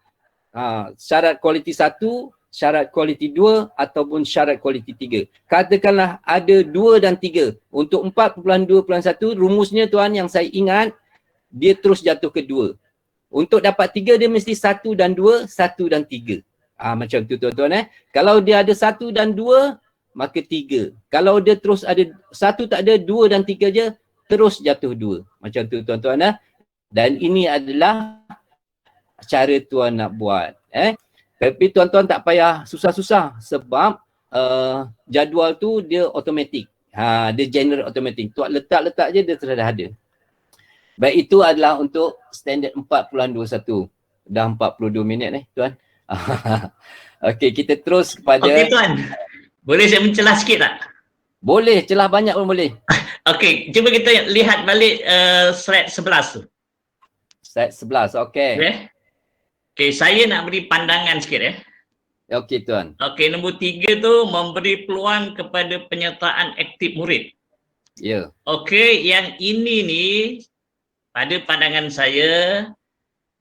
Syarat kualiti 1, syarat kualiti 2 ataupun syarat kualiti 3. Katakanlah ada 2 dan 3. Untuk 4.2.1 rumusnya tuan yang saya ingat, dia terus jatuh ke 2. Untuk dapat 3 dia mesti 1 dan 2, 1 dan 3. Macam tu tuan-tuan Kalau dia ada 1 dan 2, maka 3. Kalau dia terus ada 1 tak ada, 2 dan 3 je, terus jatuh 2. Macam tu tuan-tuan Dan ini adalah cara tuan nak buat. Tapi tuan-tuan tak payah susah-susah sebab jadual tu dia automatik. Dia generate automatic. Tuan letak-letak je dia sudah ada. Baik, itu adalah untuk standard 4.21. Dah 42 minit tuan. Okey, kita terus kepada Okey tuan. Boleh saya mencelah sikit tak? Boleh, celah banyak pun boleh. Okey, cuba kita lihat balik slide 11 tu. Slide 11, okey. Okey, saya nak beri pandangan sikit Okey tuan. Okey, nombor 3 tu memberi peluang kepada penyertaan aktif murid. Ya. Okey, yang ini ni pada pandangan saya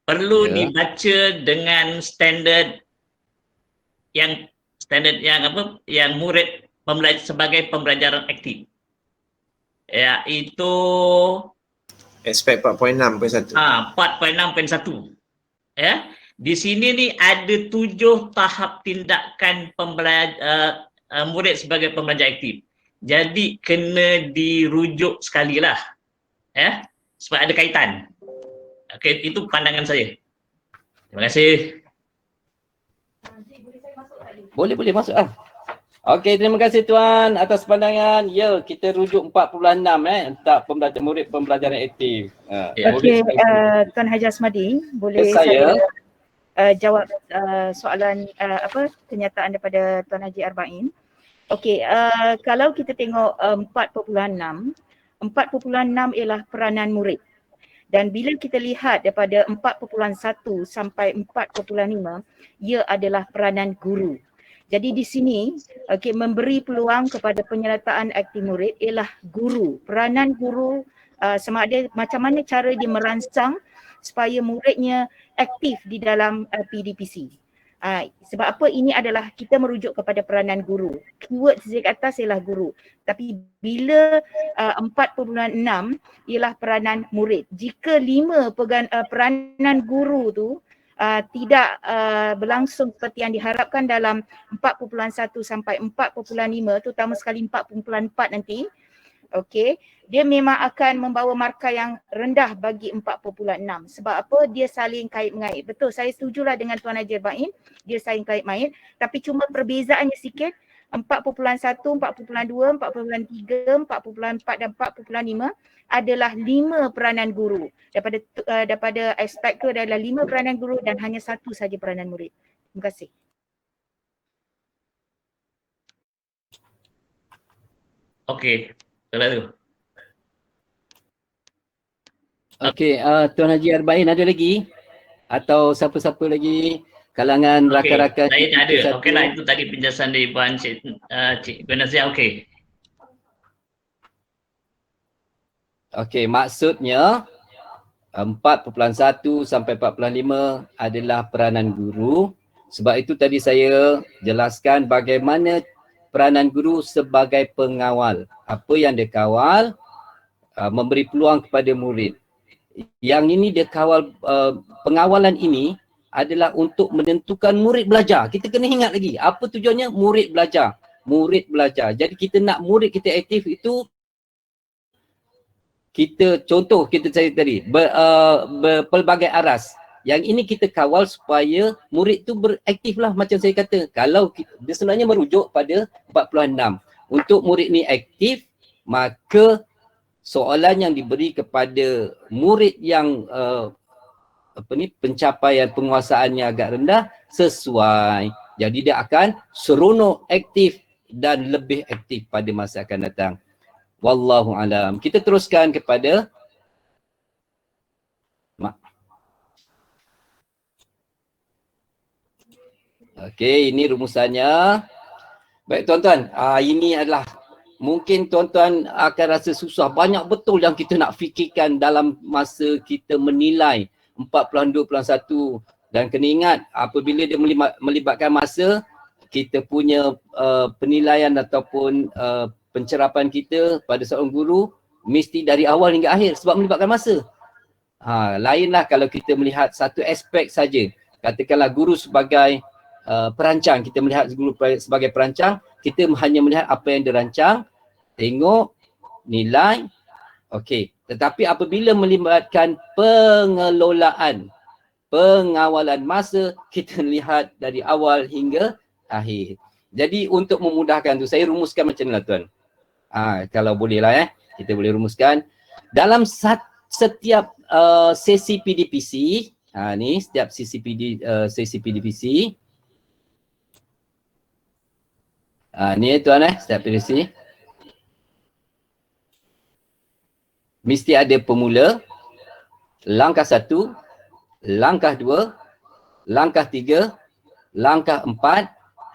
perlu dibaca dengan standard yang murid sebagai pembelajaran aktif. Iaitu aspek 4.6.1. 4.6.1. Di sini ni ada 7 tahap tindakan murid sebagai pembelajar aktif. Jadi kena dirujuk sekali lah. Sebab ada kaitan. Okey, itu pandangan saya. Terima kasih. Boleh masuk Okey, terima kasih tuan atas pandangan. Ya, kita rujuk 4.6 untuk murid pembelajaran aktif. Okey, Tuan Haji Asmadi, boleh saya jawab soalan kenyataan daripada Tuan Haji Arba'in. Okey, kalau kita tengok 4.6 ialah peranan murid. Dan bila kita lihat daripada 4.1 sampai 4.5, ia adalah peranan guru. Jadi di sini memberi peluang kepada penyertaan aktif murid ialah guru. Peranan guru sama ada macam mana cara dia merangsang supaya muridnya aktif di dalam PDPC. Sebab apa, ini adalah kita merujuk kepada peranan guru. Keyword di atas ialah guru. Tapi bila 4.6 ialah peranan murid. Jika 5 peranan guru tu tidak berlangsung seperti yang diharapkan dalam 4.1 sampai 4.5, terutama sekali 4.4 nanti, okey, dia memang akan membawa markah yang rendah bagi 4.6. Sebab apa? Dia saling kait-mengait. Betul, saya setujulah dengan Tuan Haji Arba'in, dia saling kait-mengait, tapi cuma perbezaannya sikit, 4.1, 4.2, 4.3, 4.4 dan 4.5 adalah 5 peranan guru. Daripada aspek tu adalah 5 peranan guru dan hanya 1 saja peranan murid. Terima kasih. Okey, kalau tu. Okey, Tuan Haji Arba'in ada lagi? Atau siapa-siapa lagi? Kalangan rakan-rakan. Saya tak ada. Okeylah, itu tadi penjelasan dari Puan Cik Benazia. Okey. Okey, maksudnya 4.1 sampai 4.5 adalah peranan guru. Sebab itu tadi saya jelaskan bagaimana peranan guru sebagai pengawal. Apa yang dia kawal, memberi peluang kepada murid. Yang ini dia kawal, pengawalan ini adalah untuk menentukan murid belajar. Kita kena ingat lagi, apa tujuannya? Murid belajar. Murid belajar. Jadi kita nak murid kita aktif itu, kita contoh kita cari tadi, berpelbagai aras. Yang ini kita kawal supaya murid tu beraktif lah, macam saya kata. Kalau dia sebenarnya merujuk pada 4.6. Untuk murid ni aktif, maka soalan yang diberi kepada murid yang pencapaian penguasaannya agak rendah sesuai. Jadi dia akan seronok, aktif dan lebih aktif pada masa akan datang. Wallahu alam. Kita teruskan kepada Okey, ini rumusannya. Baik tuan-tuan, ini adalah mungkin tuan-tuan akan rasa susah. Banyak betul yang kita nak fikirkan dalam masa kita menilai 4.2.1, dan kena ingat apabila dia melibatkan masa, kita punya penilaian ataupun pencerapan kita pada seorang guru mesti dari awal hingga akhir sebab melibatkan masa. Lainlah kalau kita melihat satu aspek saja. Katakanlah guru sebagai perancang, kita melihat guru sebagai perancang, kita hanya melihat apa yang dirancang, tengok, nilai, okey. Tetapi apabila melibatkan pengelolaan, pengawalan masa, kita lihat dari awal hingga akhir. Jadi untuk memudahkan tu, saya rumuskan macam ni lah tuan. Kalau boleh lah kita boleh rumuskan. Dalam setiap sesi PDPC, ni setiap sesi PDPC, ni tuan setiap PDPC, mesti ada pemula, langkah 1, langkah 2, langkah 3, langkah 4,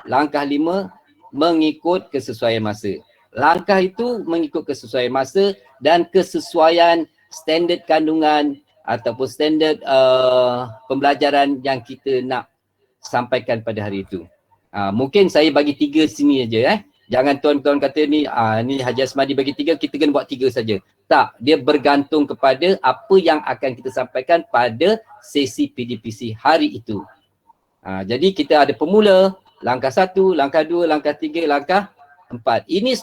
langkah 5 mengikut kesesuaian masa. Langkah itu mengikut kesesuaian masa dan kesesuaian standard kandungan ataupun standard pembelajaran yang kita nak sampaikan pada hari itu. Mungkin saya bagi 3 sini aja. Jangan tuan-tuan kata ni Haji Asmadi bagi 3, kita kena buat 3 saja. Tak, dia bergantung kepada apa yang akan kita sampaikan pada sesi PDPC hari itu. Jadi kita ada pemula, langkah 1, langkah 2, langkah 3, langkah 4. Ini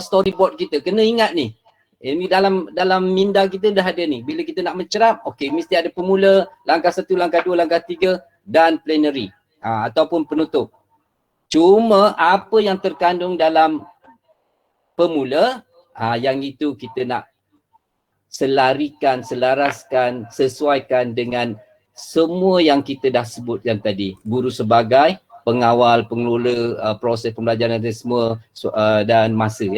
storyboard kita, kena ingat ni. Ini dalam minda kita dah ada ni. Bila kita nak mencerap, okey, mesti ada pemula, langkah 1, langkah 2, langkah 3 dan plenary ataupun penutup. Cuma apa yang terkandung dalam pemula, yang itu kita nak selarikan, selaraskan, sesuaikan dengan semua yang kita dah sebutkan tadi. Guru sebagai pengawal, pengelola proses pembelajaran dan semua dan masa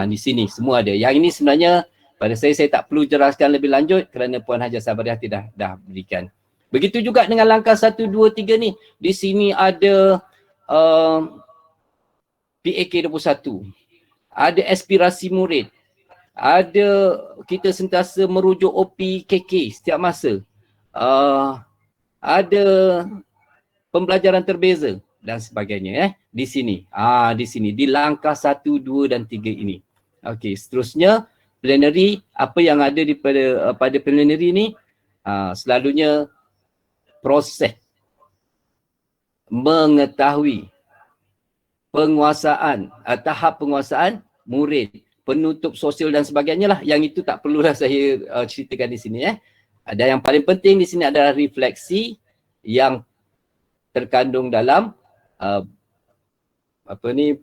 di sini semua ada. Yang ini sebenarnya pada saya tak perlu jelaskan lebih lanjut kerana Puan Haji Sabariah dah berikan. Begitu juga dengan langkah 1, 2, 3 ni. Di sini ada PAK 21. Ada aspirasi murid. Ada kita sentiasa merujuk OPKK setiap masa. Ada pembelajaran terbeza dan sebagainya di sini. Di sini di langkah 1, 2 dan 3 ini. Okey, seterusnya plenary, apa yang ada pada plenary ni selalunya proses mengetahui penguasaan, tahap penguasaan murid, penutup sosial dan sebagainya lah. Yang itu tak perlulah saya ceritakan di sini. Dan yang paling penting di sini adalah refleksi yang terkandung dalam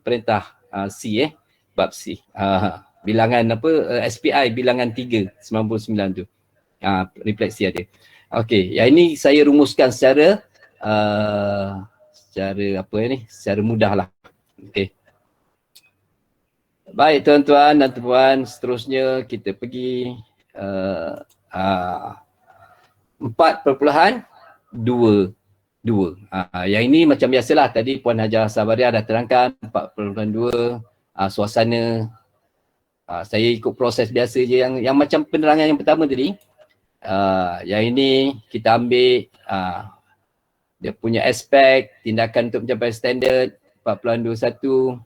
perintah C bab C. Bilangan SPI bilangan 3 99 tu. Refleksi ada. Okey, yang ini saya rumuskan secara secara mudah lah. Okey. Baik tuan-tuan dan puan, seterusnya kita pergi 4.22. Yang ini macam biasalah, tadi Puan Haji Sabariah dah terangkan 4.2 suasana. Saya ikut proses biasa je yang macam penerangan yang pertama tadi. Yang ini kita ambil dia punya aspek tindakan untuk mencapai standard 4.21.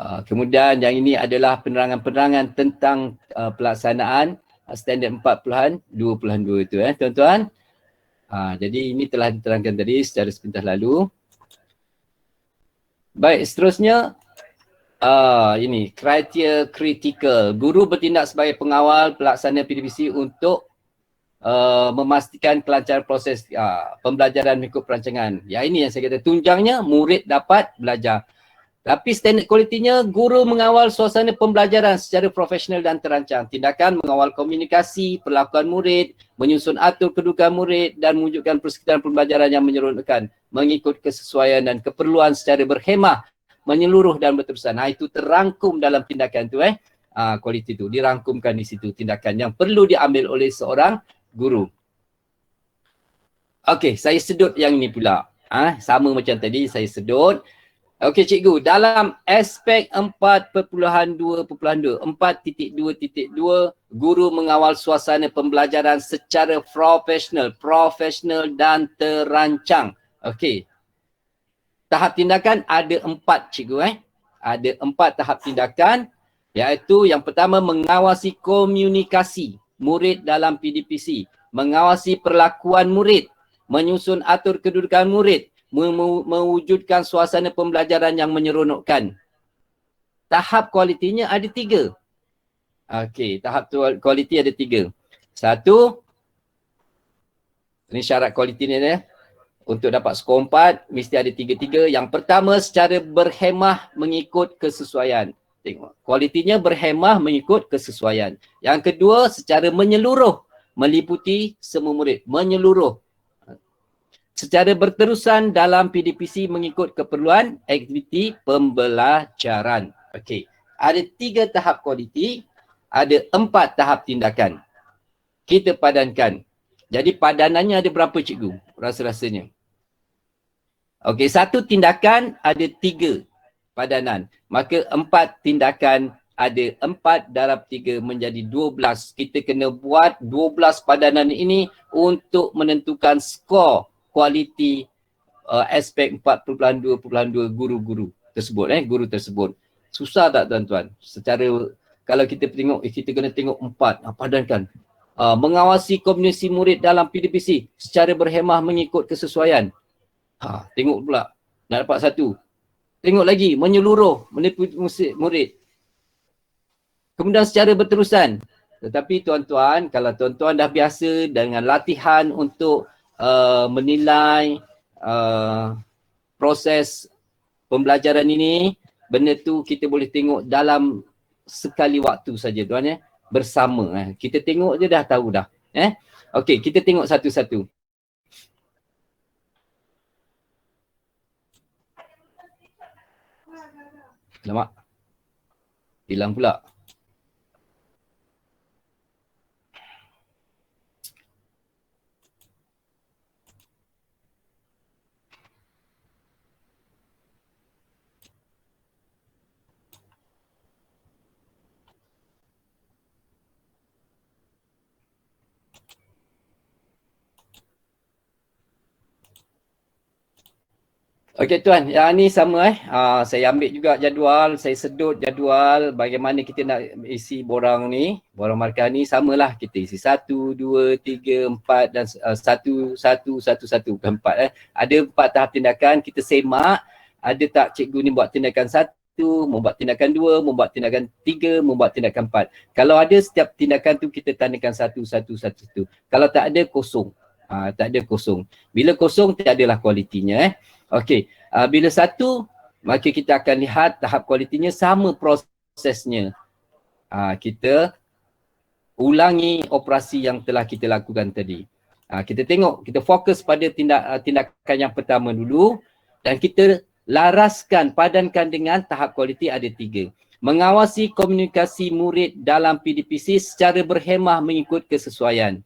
Kemudian yang ini adalah penerangan-penerangan tentang pelaksanaan standard 4.22 itu tuan-tuan. Jadi ini telah diterangkan tadi secara sepintas lalu. Baik, seterusnya ini kriteria kritikal. Guru bertindak sebagai pengawal pelaksana PDPC untuk memastikan kelancaran proses pembelajaran mengikut perancangan. Ya, ini yang saya kata tunjangnya murid dapat belajar. Tapi standard kualitinya guru mengawal suasana pembelajaran secara profesional dan terancang. Tindakan mengawal komunikasi, perlakuan murid, menyusun atur kedudukan murid dan mewujudkan persekitaran pembelajaran yang menyeronokkan mengikut kesesuaian dan keperluan secara berhemah, menyeluruh dan berterusan. Itu terangkum dalam tindakan tu kualiti tu dirangkumkan di situ, tindakan yang perlu diambil oleh seorang guru. Okey, saya sedut yang ini pula. Sama macam tadi saya sedut. Okey cikgu, dalam aspek 4.2.2, 4.2.2, guru mengawal suasana pembelajaran secara profesional dan terancang. Okey. Tahap tindakan ada 4 cikgu ada 4 tahap tindakan, iaitu yang pertama mengawasi komunikasi murid dalam PDPC, mengawasi perlakuan murid, menyusun atur kedudukan murid, mewujudkan suasana pembelajaran yang menyeronokkan. Tahap kualitinya ada 3. Okey, tahap kualiti ada 3. Satu, ini syarat kualiti ni ya. Untuk dapat skor 4, mesti ada 3-3. Yang pertama, secara berhemah mengikut kesesuaian. Tengok, kualitinya berhemah mengikut kesesuaian. Yang kedua, secara menyeluruh, meliputi semua murid. Menyeluruh. Secara berterusan dalam PDPC mengikut keperluan aktiviti pembelajaran. Okey, ada 3 tahap kualiti, ada 4 tahap tindakan. Kita padankan. Jadi padanannya ada berapa cikgu? Rasa-rasanya. Okey, 1 tindakan ada 3 padanan. Maka 4 tindakan ada 4 darab 3 menjadi 12. Kita kena buat 12 padanan ini untuk menentukan skor kualiti aspek 4.2.2 guru-guru tersebut. Guru tersebut. Susah tak tuan-tuan? Secara kalau kita tengok, kita kena tengok 4. Padankan. Mengawasi komunikasi murid dalam PDPC secara berhemah mengikut kesesuaian. Tengok pula. Nak dapat 1. Tengok lagi. Menyeluruh. Meliputi murid. Kemudian secara berterusan. Tetapi tuan-tuan, kalau tuan-tuan dah biasa dengan latihan untuk menilai proses pembelajaran ini, benda tu kita boleh tengok dalam sekali waktu saja tuan ya. Bersama. Kita tengok je dah tahu dah. Okey, kita tengok satu-satu. Alamak. Hilang pula. Okey tuan, yang ni sama saya ambil juga jadual, saya sedut jadual bagaimana kita nak isi borang ni, borang markah ni samalah kita isi 1, 2, 3, 4 dan 1, 1, 1, 1, bukan 4 Ada 4 tahap tindakan, kita semak ada tak cikgu ni buat tindakan 1, membuat tindakan 2, membuat tindakan 3, membuat tindakan 4. Kalau ada setiap tindakan tu kita tandakan 1, 1, 1. Kalau tak ada kosong. Tak ada kosong. Bila kosong tiadalah kualitinya Okey, bila 1, maka kita akan lihat tahap kualitinya sama prosesnya. Kita ulangi operasi yang telah kita lakukan tadi. Kita tengok, kita fokus pada tindakan yang pertama dulu dan kita laraskan, padankan dengan tahap kualiti ada 3. Mengawasi komunikasi murid dalam PDPC secara berhemah mengikut kesesuaian.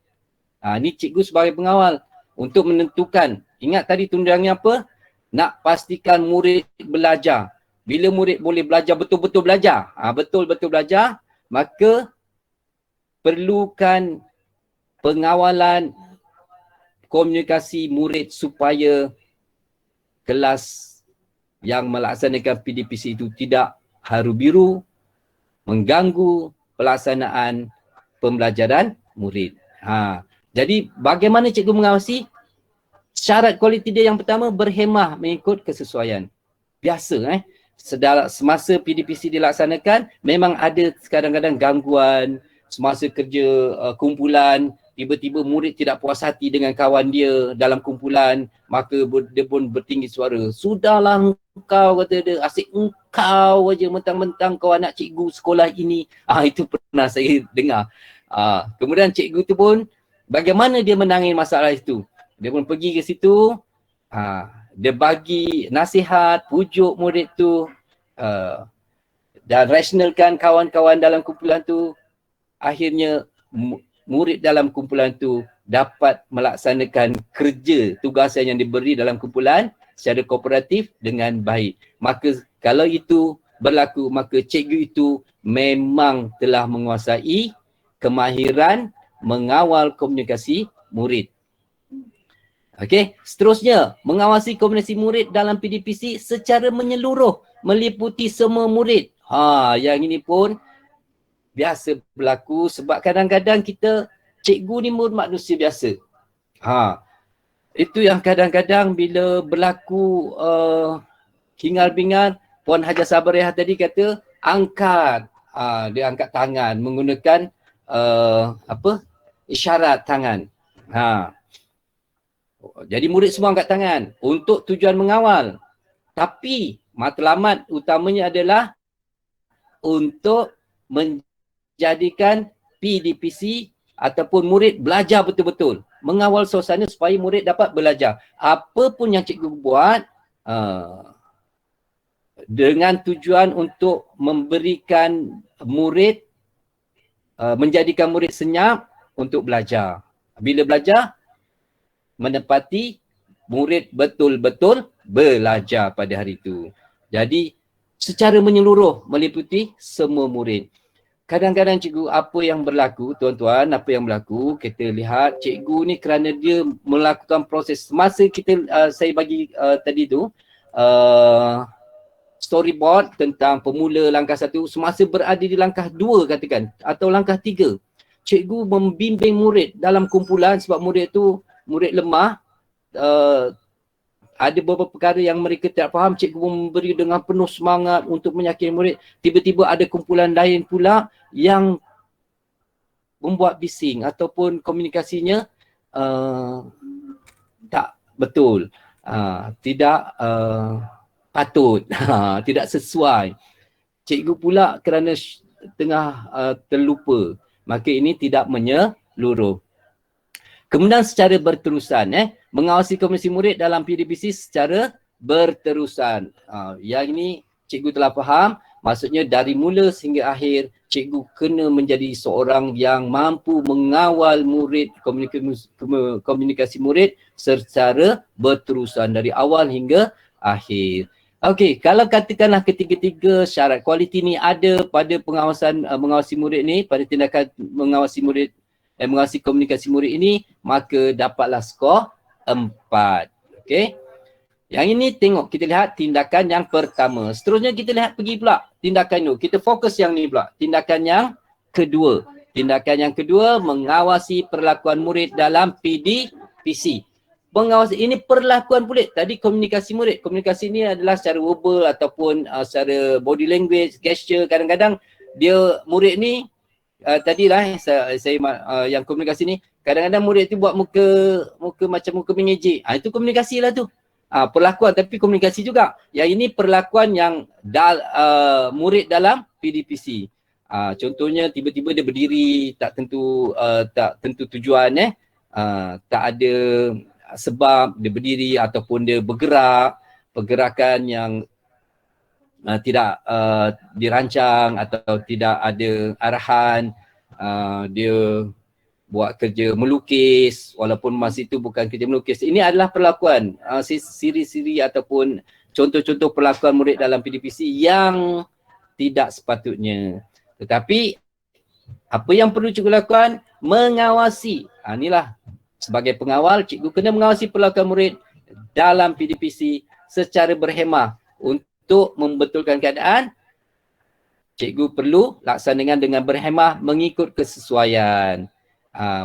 Ni cikgu sebagai pengawal untuk menentukan, ingat tadi tunjangannya apa? Nak pastikan murid belajar. Bila murid boleh belajar, betul-betul belajar. Betul-betul belajar, maka perlukan pengawalan komunikasi murid supaya kelas yang melaksanakan PDPC itu tidak haru biru, mengganggu pelaksanaan pembelajaran murid. Jadi bagaimana cikgu mengawasi? Syarat kualiti dia yang pertama berhemah mengikut kesesuaian. Biasa semasa PDPC dilaksanakan memang ada kadang-kadang gangguan semasa kerja kumpulan, tiba-tiba murid tidak puas hati dengan kawan dia dalam kumpulan, maka dia pun bertinggi suara. Sudahlah engkau, kata dia, asyik engkau aja, mentang-mentang kau anak cikgu sekolah ini. Itu pernah saya dengar. Kemudian cikgu tu pun bagaimana dia menangani masalah itu? Dia pun pergi ke situ, dia bagi nasihat, pujuk murid tu dan rasionalkan kawan-kawan dalam kumpulan tu. Akhirnya murid dalam kumpulan tu dapat melaksanakan kerja tugasan yang diberi dalam kumpulan secara kooperatif dengan baik. Maka kalau itu berlaku, maka cikgu itu memang telah menguasai kemahiran mengawal komunikasi murid. Okey, seterusnya mengawasi komunikasi murid dalam PDPC secara menyeluruh meliputi semua murid. Yang ini pun biasa berlaku sebab kadang-kadang kita cikgu ni manusia biasa. Itu yang kadang-kadang bila berlaku hingar-bingar, Puan Hajar Sabariah tadi kata angkat. Dia angkat tangan menggunakan isyarat tangan. Jadi murid semua angkat tangan untuk tujuan mengawal. Tapi matlamat utamanya adalah untuk menjadikan PDPC ataupun murid belajar betul-betul. Mengawal suasana supaya murid dapat belajar. Apa pun yang cikgu buat dengan tujuan untuk memberikan murid, menjadikan murid senyap untuk belajar. Bila belajar, menepati murid betul-betul belajar pada hari itu. Jadi secara menyeluruh meliputi semua murid. Kadang-kadang cikgu apa yang berlaku, tuan-tuan, apa yang berlaku, kita lihat cikgu ni kerana dia melakukan proses masa kita saya bagi tadi tu storyboard tentang pemula langkah 1, semasa berada di langkah 2 katakan atau langkah 3, cikgu membimbing murid dalam kumpulan sebab murid tu murid lemah, ada beberapa perkara yang mereka tak faham, cikgu memberi dengan penuh semangat untuk meyakinkan murid. Tiba-tiba ada kumpulan lain pula yang membuat bising ataupun komunikasinya tak betul, tidak patut, tidak sesuai. Cikgu pula kerana tengah terlupa, maka ini tidak menyeluruh. Kemudian secara berterusan, mengawasi komisi murid dalam PDPC secara berterusan. Yang ini cikgu telah faham, maksudnya dari mula sehingga akhir cikgu kena menjadi seorang yang mampu mengawal murid, komunikasi murid secara berterusan dari awal hingga akhir. Okey, kalau katakanlah ketiga-tiga syarat kualiti ni ada pada pengawasan mengawasi murid ni, pada tindakan mengawasi murid mengawasi komunikasi murid ini, maka dapatlah skor 4. Okey. Yang ini tengok, kita lihat tindakan yang pertama. Seterusnya kita lihat pergi pula tindakan itu. Kita fokus yang ni pula. Tindakan yang kedua. Tindakan yang kedua, mengawasi perlakuan murid dalam PDPC. Mengawasi ini perlakuan murid. Tadi komunikasi murid. Komunikasi ini adalah secara verbal ataupun secara body language, gesture. Kadang-kadang dia murid ni tadilah saya yang komunikasi ni, kadang-kadang murid tu buat muka macam muka mengejek. Itu komunikasi lah tu. Perlakuan tapi komunikasi juga. Yang ini perlakuan yang murid dalam PDPC. Contohnya tiba-tiba dia berdiri tak tentu tujuan, tak ada sebab dia berdiri ataupun dia bergerak, pergerakan yang tidak dirancang atau tidak ada arahan, dia buat kerja melukis walaupun masa itu bukan kerja melukis. Ini adalah perlakuan, siri-siri ataupun contoh-contoh perlakuan murid dalam PDPC yang tidak sepatutnya. Tetapi apa yang perlu cikgu lakukan? Mengawasi. Inilah sebagai pengawal, cikgu kena mengawasi perlakuan murid dalam PDPC secara berhemah. Untuk membetulkan keadaan, cikgu perlu laksanakan dengan berhemah mengikut kesesuaian.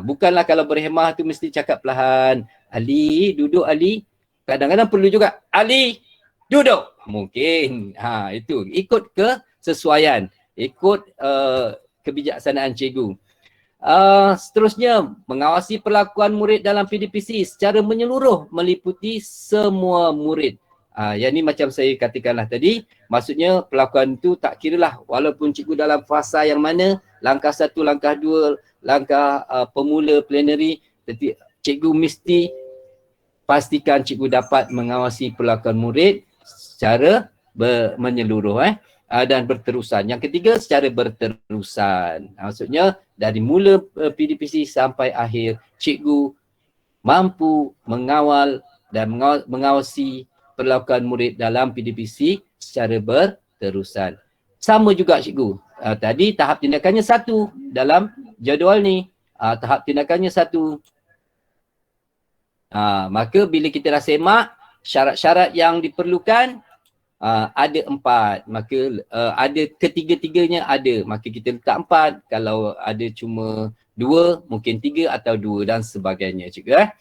Bukanlah kalau berhemah tu mesti cakap perlahan. Ali, duduk Ali. Kadang-kadang perlu juga, Ali, duduk. Mungkin. Itu. Ikut kesesuaian. Ikut kebijaksanaan cikgu. Seterusnya, mengawasi perlakuan murid dalam PDPC secara menyeluruh meliputi semua murid. Yang ni macam saya katakanlah tadi, maksudnya perlakuan tu tak kiralah walaupun cikgu dalam fasa yang mana, langkah 1, langkah 2, langkah pemula plenary, cikgu mesti pastikan cikgu dapat mengawasi perlakuan murid secara menyeluruh dan berterusan. Yang ketiga, secara berterusan. Maksudnya dari mula PDPC sampai akhir, cikgu mampu mengawal dan mengawasi perlakuan murid dalam PDPC secara berterusan. Sama juga cikgu. Tadi tahap tindakannya 1 dalam jadual ni. Tahap tindakannya 1. Maka bila kita dah semak syarat-syarat yang diperlukan, ada 4, maka ada ketiga-tiganya ada, maka kita letak 4. Kalau ada cuma 2, mungkin 3 atau 2 dan sebagainya cikgu.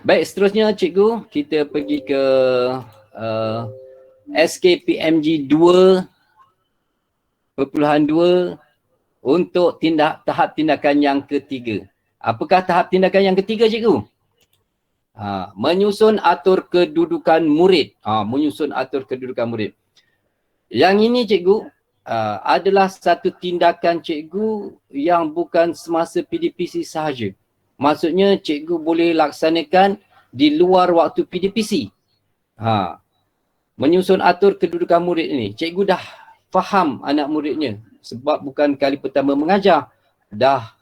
Baik, seterusnya cikgu, kita pergi ke SKPMG 2.2 untuk tahap tindakan yang ketiga. Apakah tahap tindakan yang ketiga cikgu? Menyusun atur kedudukan murid. Menyusun atur kedudukan murid. Yang ini cikgu adalah satu tindakan cikgu yang bukan semasa PDPC sahaja. Maksudnya cikgu boleh laksanakan di luar waktu PDPC. Menyusun atur kedudukan murid ini. Cikgu dah faham anak muridnya sebab bukan kali pertama mengajar. Dah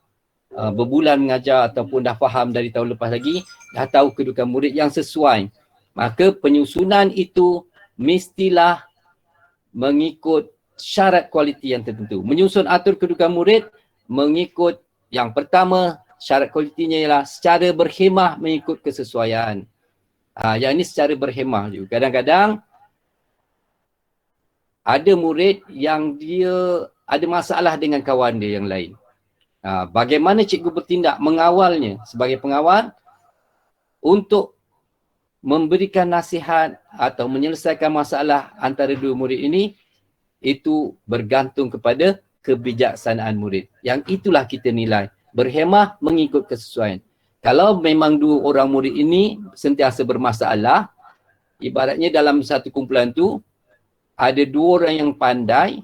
berbulan mengajar ataupun dah faham dari tahun lepas lagi, dah tahu kedudukan murid yang sesuai. Maka penyusunan itu mestilah mengikut syarat kualiti yang tertentu. Menyusun atur kedudukan murid mengikut yang pertama, syarat kualitinya ialah secara berkhemah mengikut kesesuaian. Yang ini secara berkhemah juga. Kadang-kadang ada murid yang dia ada masalah dengan kawan dia yang lain. Bagaimana cikgu bertindak mengawalnya sebagai pengawal untuk memberikan nasihat atau menyelesaikan masalah antara dua murid ini, itu bergantung kepada kebijaksanaan murid. Yang itulah kita nilai. Berhemah mengikut kesesuaian. Kalau memang dua orang murid ini sentiasa bermasalah, ibaratnya dalam satu kumpulan tu ada dua orang yang pandai,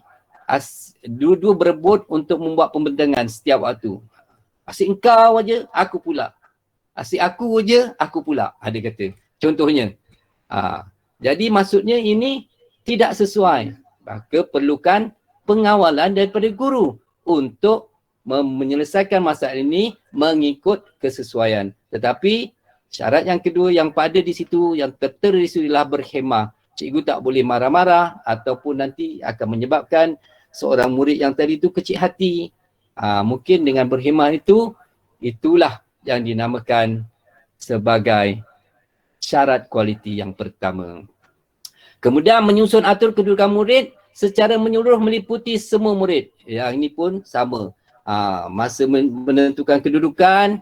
dua-dua berebut untuk membuat pembentangan setiap waktu. Asyik engkau aja, aku pula. Asyik aku aja, aku pula. Ada kata. Contohnya. Jadi maksudnya ini tidak sesuai. Maka perlukan pengawalan daripada guru untuk menyelesaikan masalah ini mengikut kesesuaian. Tetapi syarat yang kedua yang pada di situ, yang tertera di situ ialah berhemah. Cikgu tak boleh marah-marah ataupun nanti akan menyebabkan seorang murid yang tadi itu kecil hati. Mungkin dengan berhemah itu, itulah yang dinamakan sebagai syarat kualiti yang pertama. Kemudian menyusun atur kedudukan murid secara menyeluruh meliputi semua murid. Yang ini pun sama. Masa menentukan kedudukan,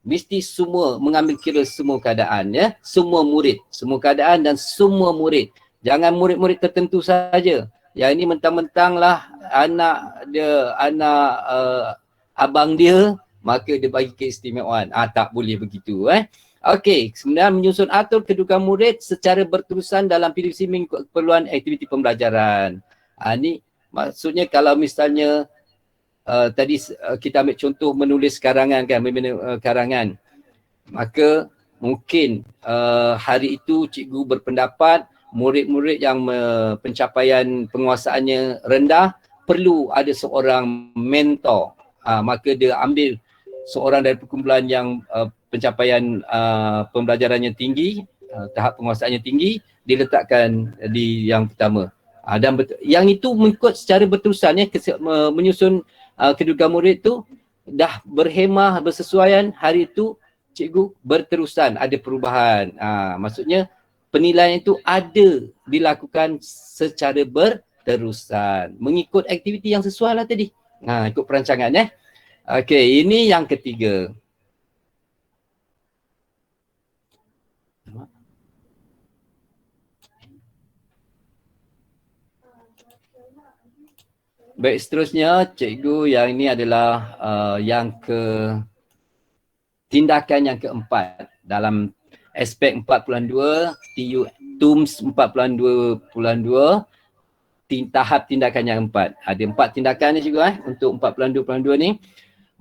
mesti semua mengambil kira semua keadaan, ya, semua murid, semua keadaan dan semua murid. Jangan murid-murid tertentu saja. Yang ini mentang-mentanglah anak dia, abang dia, maka dia bagi keistimewaan. Tak boleh begitu. Okey, kemudian menyusun atur kedudukan murid secara berterusan dalam PDPC mengikut keperluan aktiviti pembelajaran. Ini maksudnya kalau misalnya tadi kita ambil contoh menulis karangan kan, karangan. Maka mungkin hari itu cikgu berpendapat murid-murid yang pencapaian penguasaannya rendah perlu ada seorang mentor. Maka dia ambil seorang dari perkumpulan yang pencapaian pembelajarannya tinggi, tahap penguasaannya tinggi, diletakkan di yang pertama. Dan yang itu mengikut secara berterusan, ya, menyusun kedudukan murid tu dah berhemah, bersesuaian, hari itu cikgu berterusan, ada perubahan. Maksudnya penilaian itu ada dilakukan secara berterusan mengikut aktiviti yang sesuai lah tadi. Ikut perancangan, ya. Okey, ini yang ketiga. Baik, seterusnya cikgu yang ini adalah yang tindakan yang keempat dalam aspek 4.2 TUMS 4.2.2 tahap tindakan yang keempat. Ada 4 tindakan ni cikgu untuk 4.2.2 ni.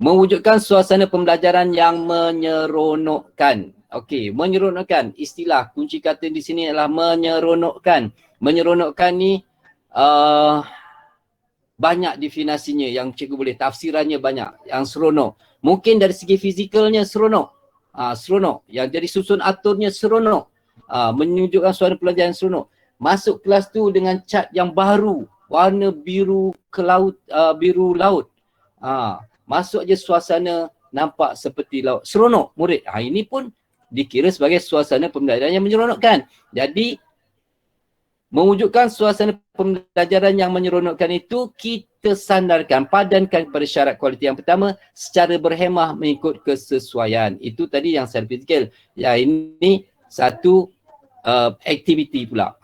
Mewujudkan suasana pembelajaran yang menyeronokkan. Okey, menyeronokkan. Istilah kunci kata di sini adalah menyeronokkan. Menyeronokkan ni banyak definisinya yang cikgu boleh, tafsirannya banyak. Yang seronok. Mungkin dari segi fizikalnya seronok. Seronok. Yang jadi susun aturnya seronok. Menunjukkan suara pelajaran seronok. Masuk kelas tu dengan cat yang baru. warna biru ke laut, biru laut. Masuk je suasana nampak seperti laut. Seronok murid. Ini pun dikira sebagai suasana pembelajaran yang menyeronokkan. Jadi mewujudkan suasana pembelajaran yang menyeronokkan itu, kita sandarkan, padankan kepada syarat kualiti yang pertama secara berhemah mengikut kesesuaian. Itu tadi yang secara fizikal. Ya, ini satu aktiviti pula.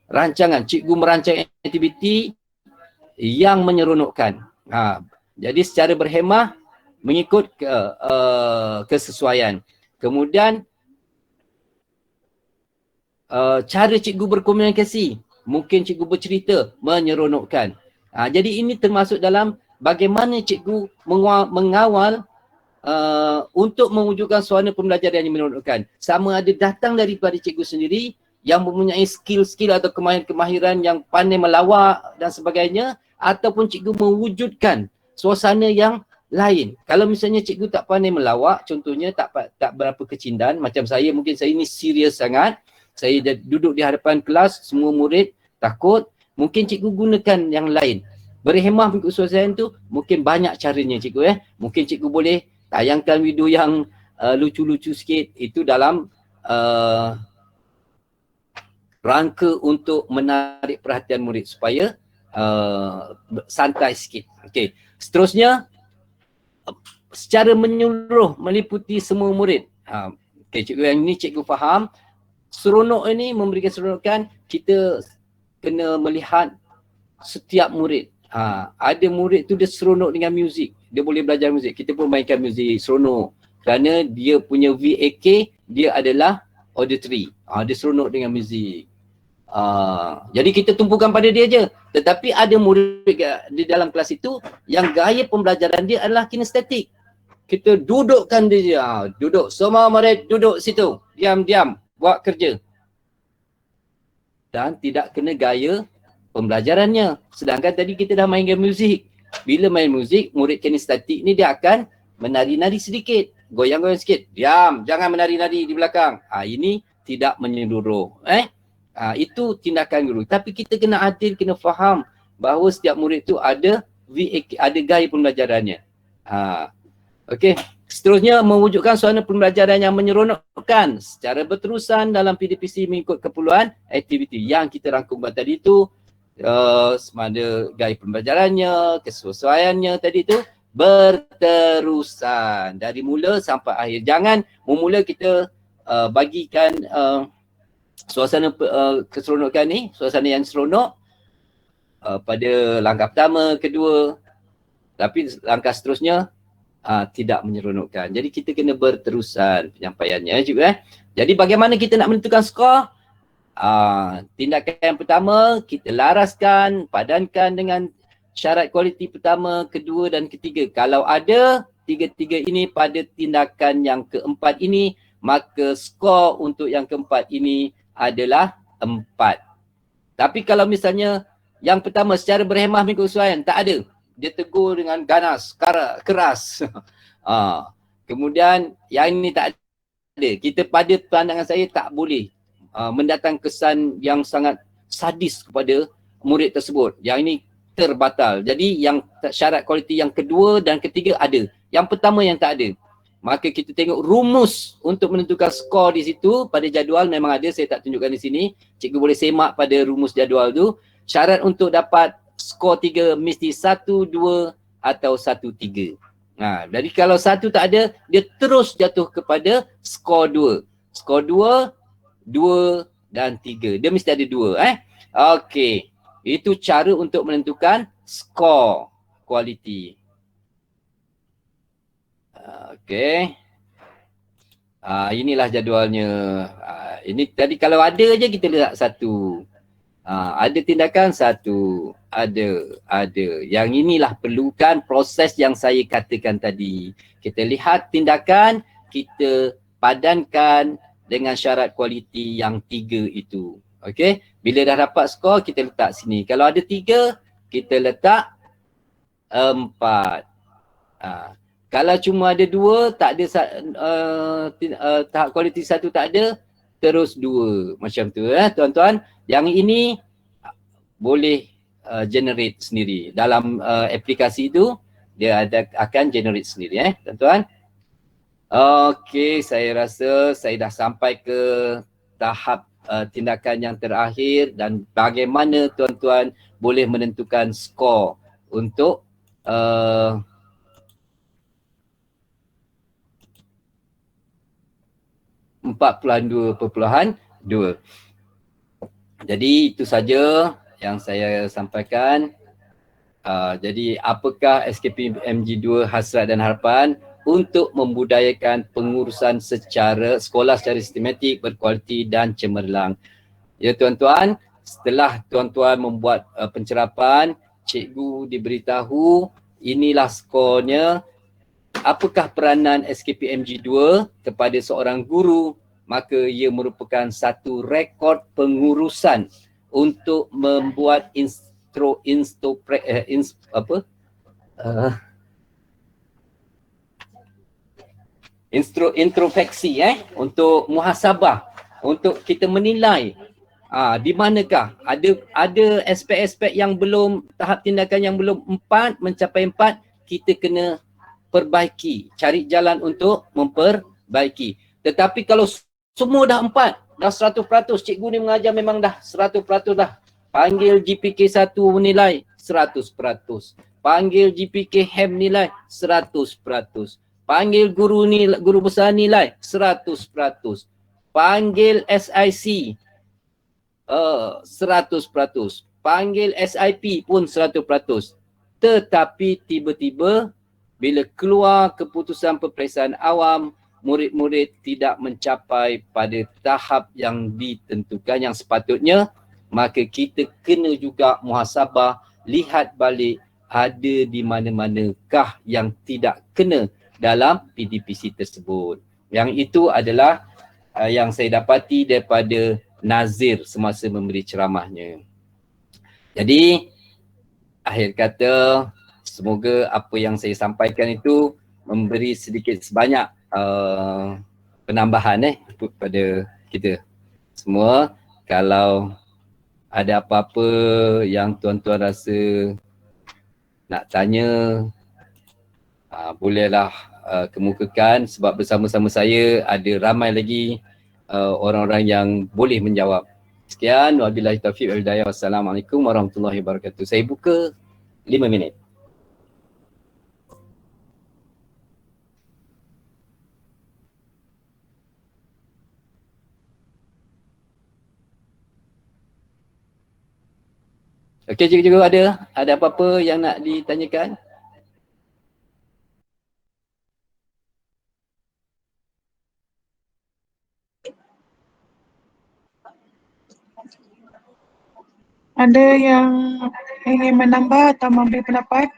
Rancangan, cikgu merancang aktiviti yang menyeronokkan. Jadi secara berhemah mengikut kesesuaian. Kemudian cara cikgu berkomunikasi, mungkin cikgu bercerita, menyeronokkan. Jadi ini termasuk dalam bagaimana cikgu mengawal untuk mewujudkan suasana pembelajaran yang menyeronokkan. Sama ada datang daripada cikgu sendiri yang mempunyai skill-skill atau kemahiran-kemahiran yang pandai melawak dan sebagainya, ataupun cikgu mewujudkan suasana yang lain. Kalau misalnya cikgu tak pandai melawak, contohnya tak berapa kecindan, macam saya, mungkin saya ni serius sangat, saya duduk di hadapan kelas, semua murid takut, mungkin cikgu gunakan yang lain. Berhemah mengikut suasana tu mungkin banyak caranya cikgu. Mungkin cikgu boleh tayangkan video yang lucu-lucu sikit, itu dalam rangka untuk menarik perhatian murid supaya santai sikit. Okey. Seterusnya, secara menyeluruh meliputi semua murid. Okey, cikgu yang ini cikgu faham. Seronok ini memberikan seronokan, kita kena melihat setiap murid. Ada murid tu dia seronok dengan muzik, dia boleh belajar muzik, kita pun mainkan muzik, seronok. Kerana dia punya VAK, dia adalah auditory. Dia seronok dengan muzik. Jadi kita tumpukan pada dia je. Tetapi ada murid di dalam kelas itu yang gaya pembelajaran dia adalah kinestetik. Kita dudukkan dia, duduk, semua murid duduk situ, diam-diam, buat kerja. Dan tidak kena gaya pembelajarannya. Sedangkan tadi kita dah mainkan muzik. Bila main muzik, murid kinestetik ni dia akan menari-nari sedikit, goyang-goyang sikit. Diam, jangan menari-nari di belakang. Ini tidak menyeluruh. Itu tindakan guru. Tapi kita kena adil, kena faham bahawa setiap murid tu ada VAK, ada gaya pembelajarannya. Okey. Seterusnya, mewujudkan suasana pembelajaran yang menyeronokkan secara berterusan dalam PDPC mengikut keperluan aktiviti yang kita rangkum tadi itu. Sama ada gaya pembelajarannya, kesesuaiannya tadi itu berterusan dari mula sampai akhir. Jangan memula kita bagikan suasana keseronokan ni, suasana yang seronok pada langkah pertama, kedua, tapi langkah seterusnya tidak menyeronokkan. Jadi kita kena berterusan penyampaiannya juga. Jadi bagaimana kita nak menentukan skor? Tindakan yang pertama, kita laraskan, padankan dengan syarat kualiti pertama, kedua dan ketiga. Kalau ada tiga-tiga ini pada tindakan yang keempat ini, maka skor untuk yang keempat ini adalah 4. Tapi kalau misalnya yang pertama secara berhemah mengikut kesesuaian, tak ada. Dia tegur dengan ganas, keras. Kemudian yang ini tak ada. Kita pada pandangan saya tak boleh mendatang kesan yang sangat sadis kepada murid tersebut. Yang ini terbatal. Jadi yang syarat kualiti yang kedua dan ketiga ada. Yang pertama yang tak ada. Maka kita tengok rumus untuk menentukan skor di situ. Pada jadual memang ada, saya tak tunjukkan di sini. Cikgu boleh semak pada rumus jadual tu. Syarat untuk dapat skor 3 mesti 1, 2 atau 1, 3. Jadi kalau 1 tak ada, dia terus jatuh kepada skor 2. Skor 2, 2 dan 3. Dia mesti ada 2. Okey. Itu cara untuk menentukan skor kualiti. Okey. Inilah jadualnya. Ini tadi kalau ada je kita letak 1. Ada tindakan 1, ada. Yang inilah perlukan proses yang saya katakan tadi. Kita lihat tindakan, kita padankan dengan syarat kualiti yang 3 itu. Okey, bila dah dapat skor kita letak sini. Kalau ada 3, kita letak 4. Kalau cuma ada 2, tak ada tahap kualiti 1 tak ada, terus 2. Macam tu tuan-tuan. Yang ini boleh generate sendiri. Dalam aplikasi itu dia akan generate sendiri tuan-tuan. Okey, saya rasa saya dah sampai ke tahap tindakan yang terakhir dan bagaimana tuan-tuan boleh menentukan skor untuk 42.2. Jadi itu saja yang saya sampaikan. Jadi apakah SKPMG2 hasrat dan harapan untuk membudayakan pengurusan sekolah secara sistematik, berkualiti dan cemerlang. Ya tuan-tuan, setelah tuan-tuan membuat pencerapan, cikgu diberitahu inilah skornya. Apakah peranan SKPMG2 kepada seorang guru? Maka ia merupakan satu rekod pengurusan untuk membuat introspeksi untuk muhasabah, untuk kita menilai di manakah ada aspek-aspek yang belum, tahap tindakan yang belum 4 mencapai 4, kita kena perbaiki, cari jalan untuk memperbaiki. Tetapi kalau semua dah 4, dah 100%, cikgu ni mengajar memang dah 100% dah. Panggil GPK 1 nilai 100%. Panggil GPK HEM nilai 100%. Panggil guru besar nilai 100%. Panggil SIC 100%. Panggil SIP pun 100%. Tetapi tiba-tiba bila keluar keputusan peperiksaan awam, murid-murid tidak mencapai pada tahap yang ditentukan yang sepatutnya, maka kita kena juga muhasabah, lihat balik ada di mana-manakah yang tidak kena dalam PDPC tersebut. Yang itu adalah yang saya dapati daripada Nazir semasa memberi ceramahnya. Jadi akhir kata, semoga apa yang saya sampaikan itu memberi sedikit sebanyak penambahan kepada kita semua. Kalau ada apa-apa yang tuan-tuan rasa nak tanya, bolehlah kemukakan, sebab bersama-sama saya ada ramai lagi orang-orang yang boleh menjawab. Sekian, wabillahi taufiq wal hidayah. Wassalamualaikum warahmatullahi wabarakatuh. Saya buka 5 minit. Okey, cikgu ada apa-apa yang nak ditanyakan? Ada yang ingin menambah atau memberi pendapat?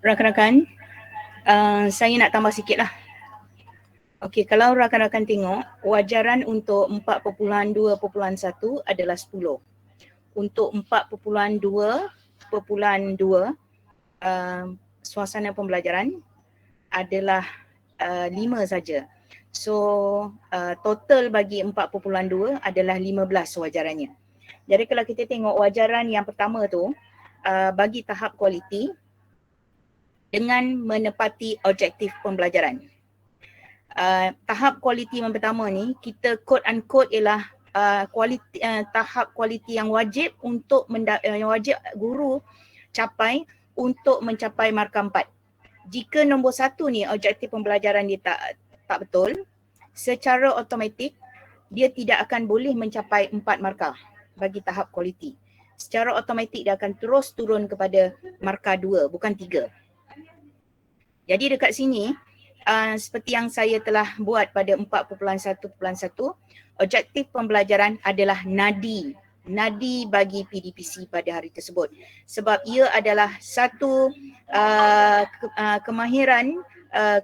Rakan-rakan, saya nak tambah sikit lah. Okey, kalau rakan-rakan tengok, wajaran untuk 4.2.1 adalah 10. Untuk 4.2.2 suasana pembelajaran adalah 5 saja. So total bagi 4.2 adalah 15 wajarannya. Jadi kalau kita tengok wajaran yang pertama tu bagi tahap kualiti dengan menepati objektif pembelajaran. Tahap kualiti yang pertama ni kita quote unquote ialah tahap kualiti yang wajib untuk yang wajib guru capai untuk mencapai markah 4. Jika nombor 1 ni objektif pembelajaran dia tak betul, secara automatik dia tidak akan boleh mencapai 4 markah bagi tahap kualiti. Secara automatik dia akan terus turun kepada markah 2, bukan 3. Jadi dekat sini seperti yang saya telah buat pada 4.1.1, objektif pembelajaran adalah nadi bagi PDPC pada hari tersebut. Sebab ia adalah satu kemahiran,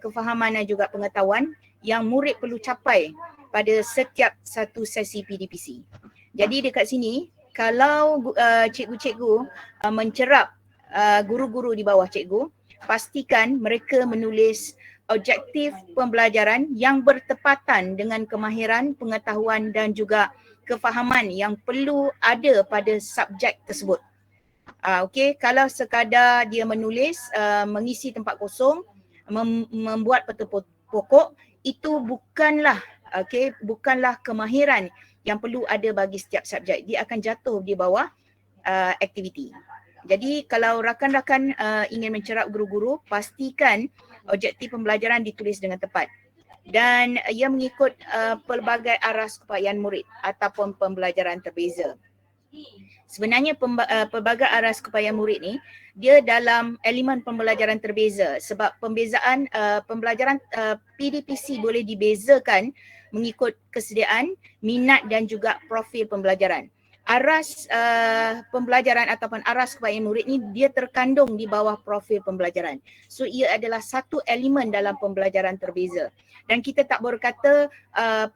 kefahaman dan juga pengetahuan yang murid perlu capai pada setiap satu sesi PDPC. Jadi dekat sini, kalau cikgu-cikgu mencerap guru-guru di bawah cikgu, pastikan mereka menulis objektif pembelajaran yang bertepatan dengan kemahiran, pengetahuan dan juga kefahaman yang perlu ada pada subjek tersebut. Okey, kalau sekadar dia menulis, mengisi tempat kosong, membuat peta pokok, itu bukanlah bukanlah kemahiran yang perlu ada bagi setiap subjek. Dia akan jatuh di bawah aktiviti. Jadi kalau rakan-rakan ingin mencerap guru-guru, pastikan objektif pembelajaran ditulis dengan tepat dan ia mengikut pelbagai aras keupayaan murid ataupun pembelajaran terbeza. Sebenarnya pelbagai aras keupayaan murid ni dia dalam elemen pembelajaran terbeza sebab pembezaan pembelajaran PDPC boleh dibezakan mengikut kesediaan, minat dan juga profil pembelajaran. Aras pembelajaran ataupun aras keupayaan murid ni dia terkandung di bawah profil pembelajaran. So ia adalah satu elemen dalam pembelajaran terbeza. Dan kita tak berkata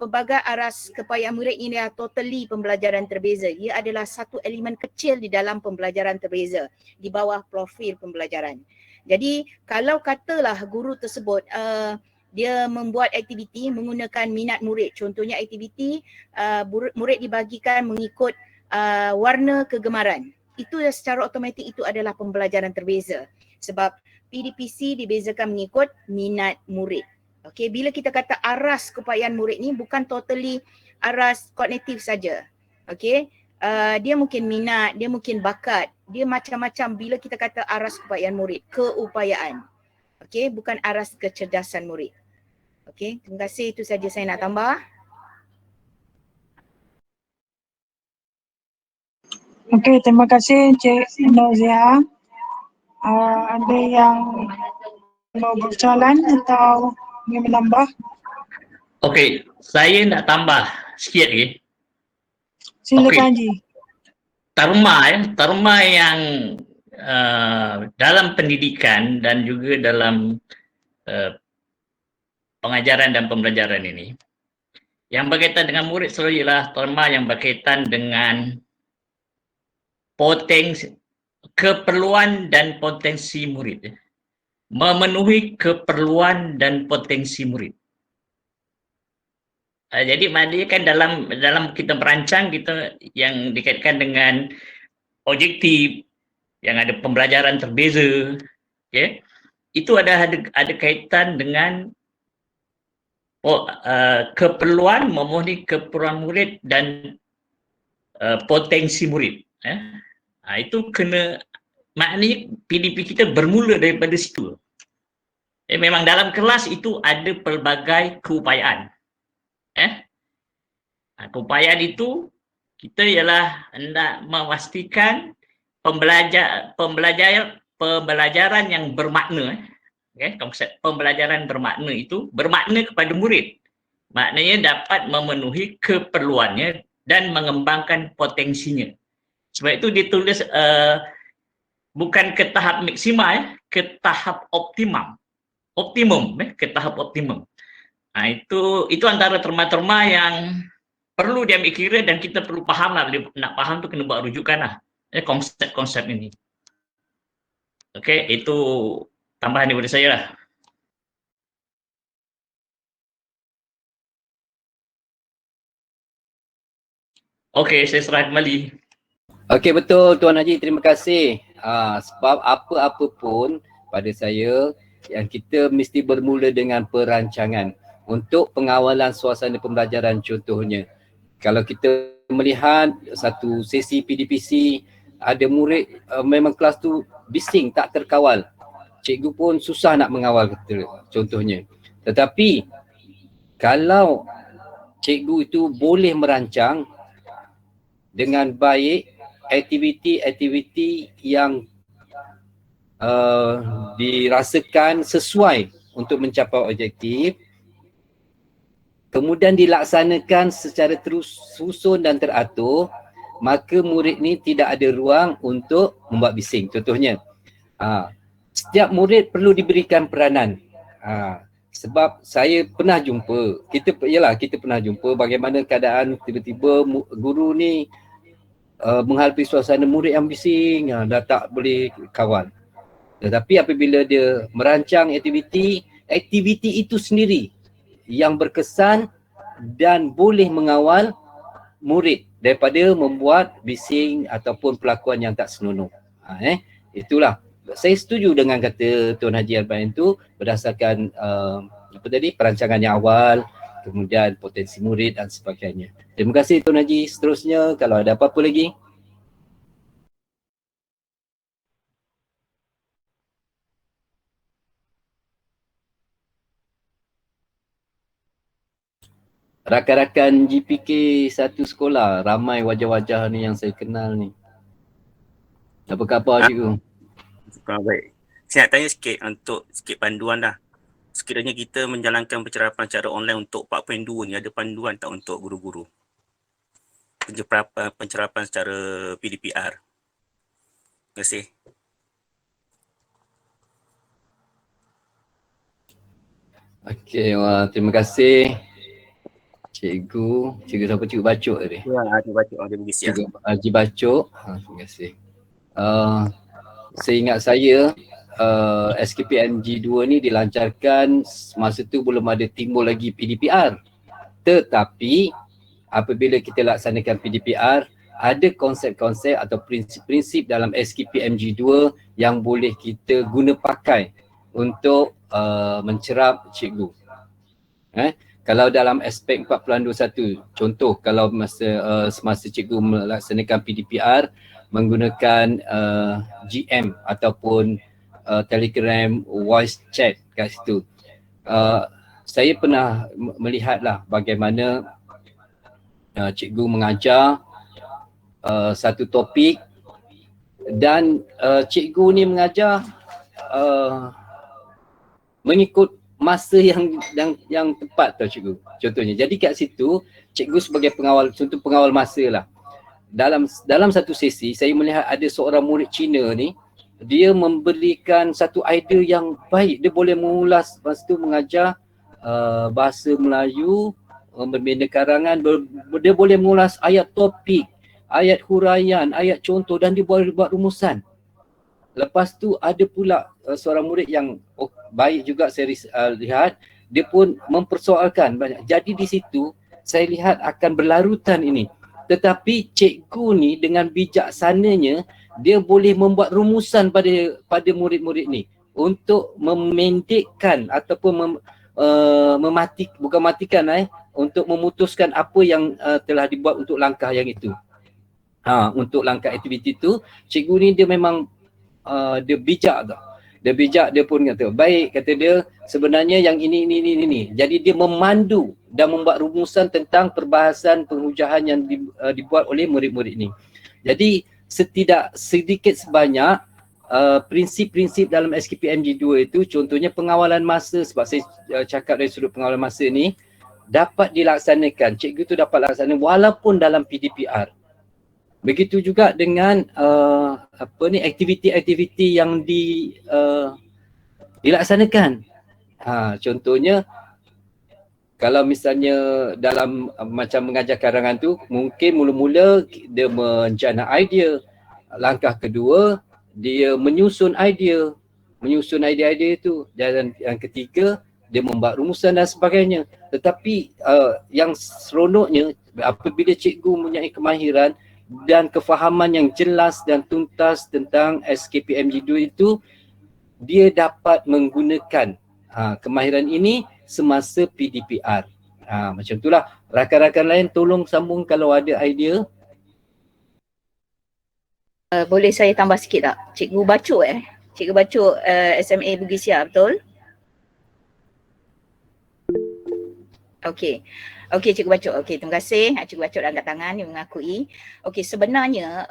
pelbagai aras keupayaan murid ini adalah totally pembelajaran terbeza. Ia adalah satu elemen kecil di dalam pembelajaran terbeza di bawah profil pembelajaran. Jadi kalau katalah guru tersebut dia membuat aktiviti menggunakan minat murid. Contohnya aktiviti murid dibagikan mengikut warna kegemaran. Itu secara automatik itu adalah pembelajaran terbeza. Sebab PDPC dibezakan mengikut minat murid. Okey, bila kita kata aras keupayaan murid ni bukan totally aras kognitif saja. Okey, dia mungkin minat, dia mungkin bakat, dia macam-macam bila kita kata aras keupayaan murid, keupayaan. Okey, bukan aras kecerdasan murid. Okey, terima kasih, itu saja saya nak tambah. Okey, terima kasih Cik Nozia. Ada yang mau bersoalan atau ingin menambah? Okey, saya nak tambah sikit lagi. Silakan Haji. Terma yang dalam pendidikan dan juga dalam pengajaran dan pembelajaran ini, yang berkaitan dengan murid selalu ialah terma yang berkaitan dengan keperluan dan potensi murid. Memenuhi keperluan dan potensi murid. Jadi maknanya kan dalam kita merancang kita yang dikaitkan dengan objektif yang ada pembelajaran terbeza, okay? Itu ada kaitan dengan keperluan, memenuhi keperluan murid dan potensi murid. Itu kena, maknanya PDP kita bermula daripada situ. Memang dalam kelas itu ada pelbagai keupayaan. Keupayaan itu kita ialah hendak memastikan pembelajaran yang bermakna. Konsep pembelajaran bermakna itu bermakna kepada murid. Maknanya dapat memenuhi keperluannya dan mengembangkan potensinya. Sebab itu ditulis bukan ke tahap maksima, ke tahap optimum, ke tahap optimum. Itu antara terma-terma yang perlu diambil kira dan kita perlu faham lah. Nak faham tu kena buat rujukan lah konsep-konsep ini. Okey, itu tambahan daripada saya lah. Okey, saya serah kembali. Okey, betul Tuan Haji, terima kasih. Sebab apa-apa pun pada saya yang kita mesti bermula dengan perancangan untuk pengawalan suasana pembelajaran. Contohnya kalau kita melihat satu sesi PDPC, ada murid memang kelas tu bising, tak terkawal, cikgu pun susah nak mengawal contohnya. Tetapi kalau cikgu itu boleh merancang dengan baik aktiviti-aktiviti yang dirasakan sesuai untuk mencapai objektif, kemudian dilaksanakan secara tersusun dan teratur, maka murid ni tidak ada ruang untuk membuat bising. Contohnya, setiap murid perlu diberikan peranan. Sebab saya pernah jumpa, kita pernah jumpa bagaimana keadaan tiba-tiba guru ni menghadapi suasana murid yang bising, dah tak boleh kawal. Tetapi apabila dia merancang aktiviti aktiviti itu sendiri yang berkesan dan boleh mengawal murid daripada membuat bising ataupun pelakuan yang tak senonoh. Itulah. Saya setuju dengan kata Tuan Haji Arba'in itu berdasarkan perancangan yang awal, kemudian potensi murid dan sebagainya. Terima kasih Tuan Haji. Seterusnya kalau ada apa-apa lagi. Rakan-rakan GPK satu sekolah, ramai wajah-wajah ni yang saya kenal ni. Apa khabar cikgu? Baik. Saya nak tanya sikit untuk sikit panduan dah. Sekiranya kita menjalankan pencerapan secara online untuk 4.2 ni, ada panduan tak untuk guru-guru? Pencerapan secara PDPR. Terima kasih. Okey, terima kasih. Cikgu siapa? Cikgu Bacuk tadi? Ya, Haji Bacuk, dia pergi siap. Cikgu Haji Bacuk. Terima kasih. Seingat saya, SKPMG 2 ni dilancarkan masa tu belum ada timbul lagi PDPR. Tetapi apabila kita laksanakan PDPR, ada konsep-konsep atau prinsip-prinsip dalam SKPMG 2 yang boleh kita guna pakai untuk mencerap cikgu. Kalau dalam aspek 4.21, contoh kalau semasa cikgu melaksanakan PDPR menggunakan GM ataupun Telegram voice chat kat situ. Saya pernah melihatlah bagaimana cikgu mengajar satu topik dan cikgu ni mengajar mengikut masa yang tepat tau cikgu. Contohnya, jadi kat situ cikgu sebagai pengawal, contoh pengawal masa lah. Dalam satu sesi saya melihat ada seorang murid Cina ni, dia memberikan satu idea yang baik. Dia boleh mengulas, lepas tu mengajar bahasa Melayu, berbeza karangan, dia boleh mengulas ayat topik, ayat huraian, ayat contoh dan dia boleh buat rumusan. Lepas tu ada pula seorang murid yang baik juga saya lihat, dia pun mempersoalkan banyak. Jadi di situ saya lihat akan berlarutan ini. Tetapi cikgu ni dengan bijaksananya dia boleh membuat rumusan pada murid-murid ni untuk memendekkan ataupun untuk memutuskan apa yang telah dibuat untuk langkah yang itu. Untuk langkah aktiviti tu, cikgu ni dia memang dia bijak tau. Dia bijak, dia pun kata, baik kata dia, sebenarnya yang ini. Jadi dia memandu dan membuat rumusan tentang perbahasan penghujaan yang dibuat oleh murid-murid ni. Jadi sedikit sebanyak prinsip-prinsip dalam SKPMG 2 itu, contohnya pengawalan masa, sebab saya cakap dari sudut pengawalan masa ni, dapat dilaksanakan, cikgu tu dapat laksanakan walaupun dalam PDPR. Begitu juga dengan aktiviti-aktiviti yang dilaksanakan. Contohnya kalau misalnya dalam macam mengajar karangan tu, mungkin mula-mula dia menjana idea. Langkah kedua, dia menyusun idea itu. Dan yang ketiga, dia membuat rumusan dan sebagainya. Tetapi yang seronoknya apabila cikgu mempunyai kemahiran dan kefahaman yang jelas dan tuntas tentang SKPMG 2 itu, dia dapat menggunakan kemahiran ini semasa PDPR. Macam itulah. Rakan-rakan lain tolong sambung kalau ada idea. Boleh saya tambah sikit tak? Cikgu Bacuk Cikgu Bacuk SMA Bugis Siap, betul? Okey, Cikgu Bacuk. Okey, terima kasih. Cikgu Bacuk dah angkat tangan, dia mengakui. Okey, sebenarnya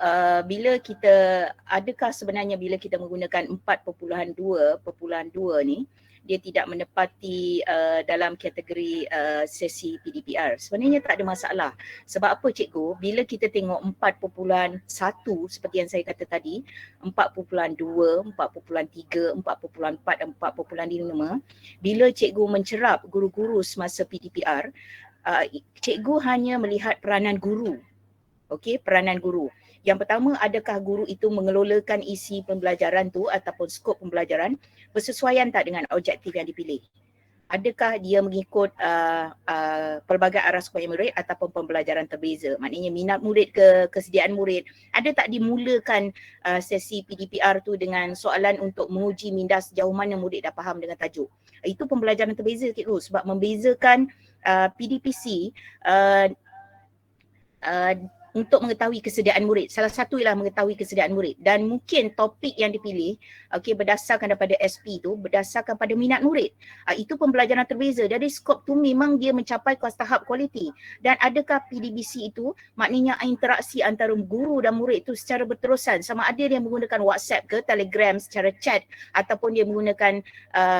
adakah sebenarnya bila kita menggunakan 4.2.2 ni, dia tidak menepati dalam kategori sesi PDPR? Sebenarnya tak ada masalah. Sebab apa cikgu? Bila kita tengok 4.1 seperti yang saya kata tadi, 4.2, 4.3, 4.4 dan 4.5, bila cikgu mencerap guru-guru semasa PDPR, cikgu hanya melihat peranan guru. Okey, peranan guru. Yang pertama, adakah guru itu mengelolakan isi pembelajaran tu ataupun skop pembelajaran bersesuaian tak dengan objektif yang dipilih? adakah dia mengikut pelbagai arah supaya murid ataupun pembelajaran terbeza. Maknanya minat murid ke kesediaan murid. Ada tak dimulakan sesi PDPR tu dengan soalan untuk menguji minda sejauh mana murid dah faham dengan tajuk. Itu pembelajaran terbeza cikgu sebab membezakan PDPC untuk mengetahui kesediaan murid. Salah satu ialah mengetahui kesediaan murid dan mungkin topik yang dipilih berdasarkan daripada SP tu berdasarkan pada minat murid. Itu pembelajaran terbeza. Dari skop tu memang dia mencapai kelas tahap kualiti. Dan adakah PDBC itu maknanya interaksi antara guru dan murid itu secara berterusan, sama ada dia menggunakan WhatsApp ke Telegram secara chat ataupun dia menggunakan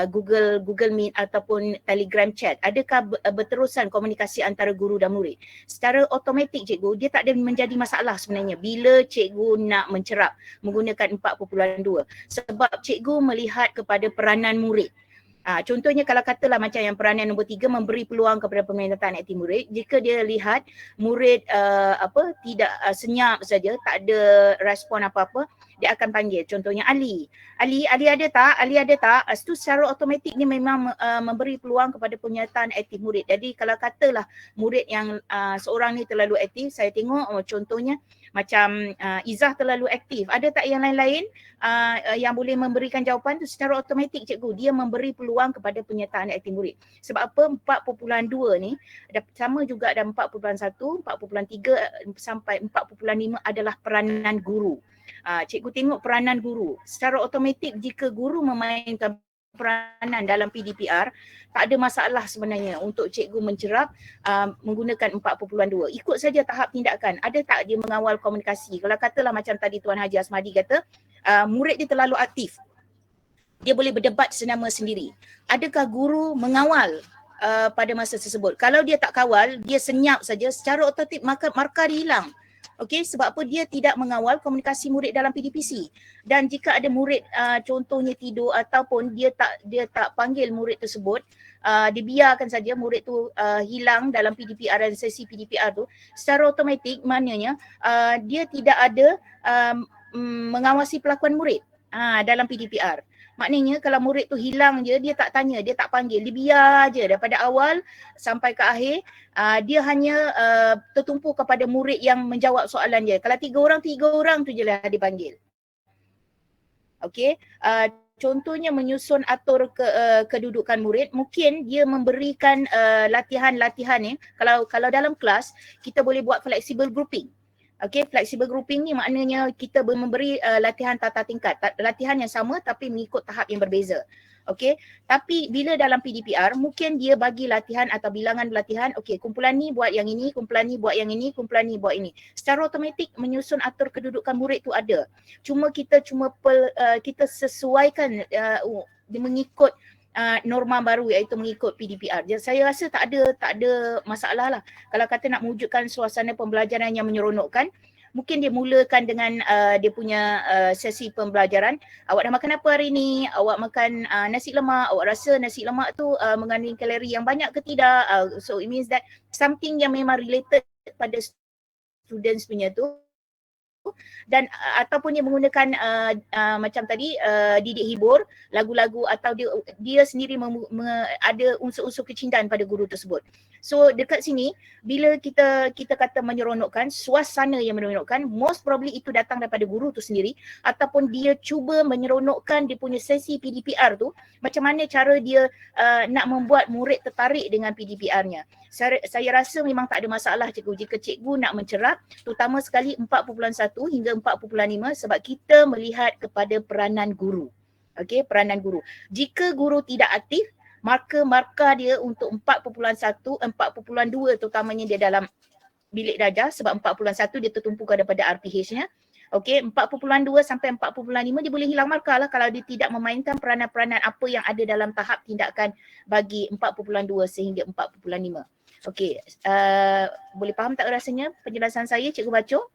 Google Meet ataupun Telegram chat. Adakah berterusan komunikasi antara guru dan murid? Secara automatik cikgu, dia tak ada menjadi masalah sebenarnya bila cikgu nak mencerap menggunakan 4.2 sebab cikgu melihat kepada peranan murid. Contohnya kalau katalah macam yang peranan nombor 3 memberi peluang kepada peminatan aktif murid, jika dia lihat murid tidak senyap saja, tak ada respon apa-apa, dia akan panggil. Contohnya Ali ada tak? Itu secara automatik ni memang memberi peluang kepada penyertaan aktif murid. Jadi kalau katalah murid yang seorang ni terlalu aktif, saya tengok contohnya macam Izzah terlalu aktif, ada tak yang lain-lain yang boleh memberikan jawapan tu? Secara automatik cikgu dia memberi peluang kepada penyertaan aktif murid. Sebab apa? 4.2 ni sama juga ada 4.1, 4.3 sampai 4.5 adalah peranan guru. Cikgu tengok peranan guru. Secara automatik jika guru memainkan peranan dalam PDPR, tak ada masalah sebenarnya untuk cikgu mencerap menggunakan 4.2. Ikut saja tahap tindakan. Ada tak dia mengawal komunikasi? Kalau katalah macam tadi Tuan Haji Asmadi kata, murid dia terlalu aktif, dia boleh berdebat senama sendiri. Adakah guru mengawal pada masa tersebut? Kalau dia tak kawal, dia senyap saja, secara otomatik markah dia hilang. Okey, sebab apa? Dia tidak mengawal komunikasi murid dalam PDPC. Dan jika ada murid contohnya tidur ataupun dia tak panggil murid tersebut, dibiarkan saja murid tu hilang dalam PDPR dan sesi PDPR tu, secara automatik maknanya dia tidak ada mengawasi pelakuan murid dalam PDPR. Maknanya kalau murid tu hilang je, dia tak tanya, dia tak panggil, dia biar je daripada awal sampai ke akhir, dia hanya tertumpu kepada murid yang menjawab soalan dia. Kalau 3 orang tu je lah dipanggil. Okey, contohnya menyusun atur kedudukan murid, mungkin dia memberikan latihan-latihan ni. Kalau dalam kelas kita boleh buat flexible grouping. Okey, flexible grouping ni maknanya kita memberi latihan tata tingkat, latihan yang sama tapi mengikut tahap yang berbeza. Okey, tapi bila dalam PDPR mungkin dia bagi latihan atau bilangan latihan, okey, kumpulan ni buat yang ini, kumpulan ni buat yang ini, kumpulan ni buat ini. Secara automatik menyusun atur kedudukan murid tu ada. Kita sesuaikan mengikut norma baru iaitu mengikut PDPR. Jadi saya rasa tak ada masalah lah. Kalau kata nak mewujudkan suasana pembelajaran yang menyeronokkan, mungkin dia mulakan dengan dia punya sesi pembelajaran. Awak dah makan apa hari ni? Awak makan nasi lemak. Awak rasa nasi lemak tu mengandung kalori yang banyak ke tidak? So it means that something yang memang related pada students punya tu. Dan ataupun dia menggunakan macam tadi didik hibur, lagu-lagu atau dia sendiri ada unsur-unsur kecintaan pada guru tersebut. So dekat sini bila kita kata menyeronokkan, suasana yang menyeronokkan, most probably itu datang daripada guru tu sendiri ataupun dia cuba menyeronokkan dia punya sesi PDPR tu, macam mana cara dia nak membuat murid tertarik dengan PDPR-nya. Saya rasa memang tak ada masalah cikgu jika cikgu nak mencerap terutama sekali 4.1 hingga 4.5 sebab kita melihat kepada peranan guru. Okey, peranan guru. Jika guru tidak aktif, markah dia untuk 4.1, 4.2 terutamanya dia dalam bilik darjah sebab 4.1 dia tertumpu daripada RPH-nya. Okey, 4.2 sampai 4.5 dia boleh hilang markah lah kalau dia tidak memainkan peranan-peranan apa yang ada dalam tahap tindakan bagi 4.2 sehingga 4.5. Okey, boleh faham tak rasanya penjelasan saya Cikgu Baco?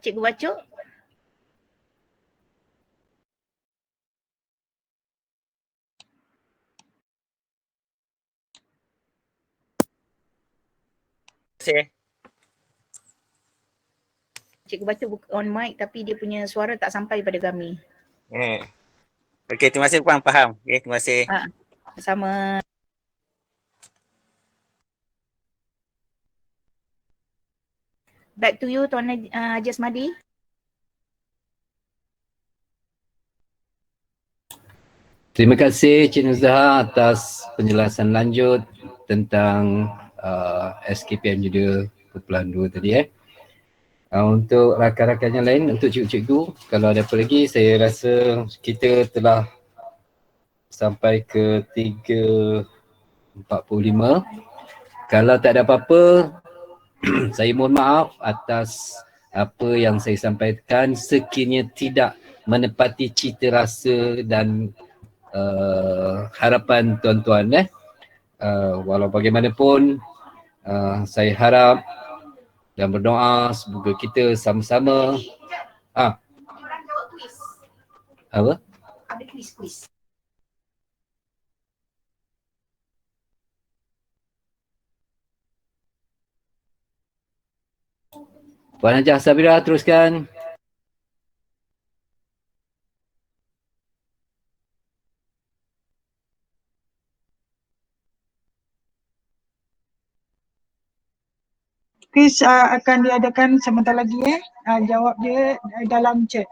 Cikgu Baco? kasih. Cikgu baca on mic tapi dia punya suara tak sampai pada kami. Okey, terima kasih Puan, faham. Okey, terima kasih. Sama. Back to you Tuan Haji Asmadi. Terima kasih Cik Nuzaha atas penjelasan lanjut tentang SKPM Judul Kumpulan 2 tadi. Untuk rakan-rakan yang lain, untuk cikgu-cikgu, kalau ada apa lagi, saya rasa kita telah sampai ke 3:45. Kalau tak ada apa-apa, saya mohon maaf atas apa yang saya sampaikan sekiranya tidak menepati cita rasa dan harapan tuan-tuan. Walau bagaimanapun, saya harap dan berdoa semoga kita sama-sama apa? Ada kuis-kuis. Puan Hajah Sabira, teruskan. Kuis akan diadakan sebentar lagi jawab dia dalam chat.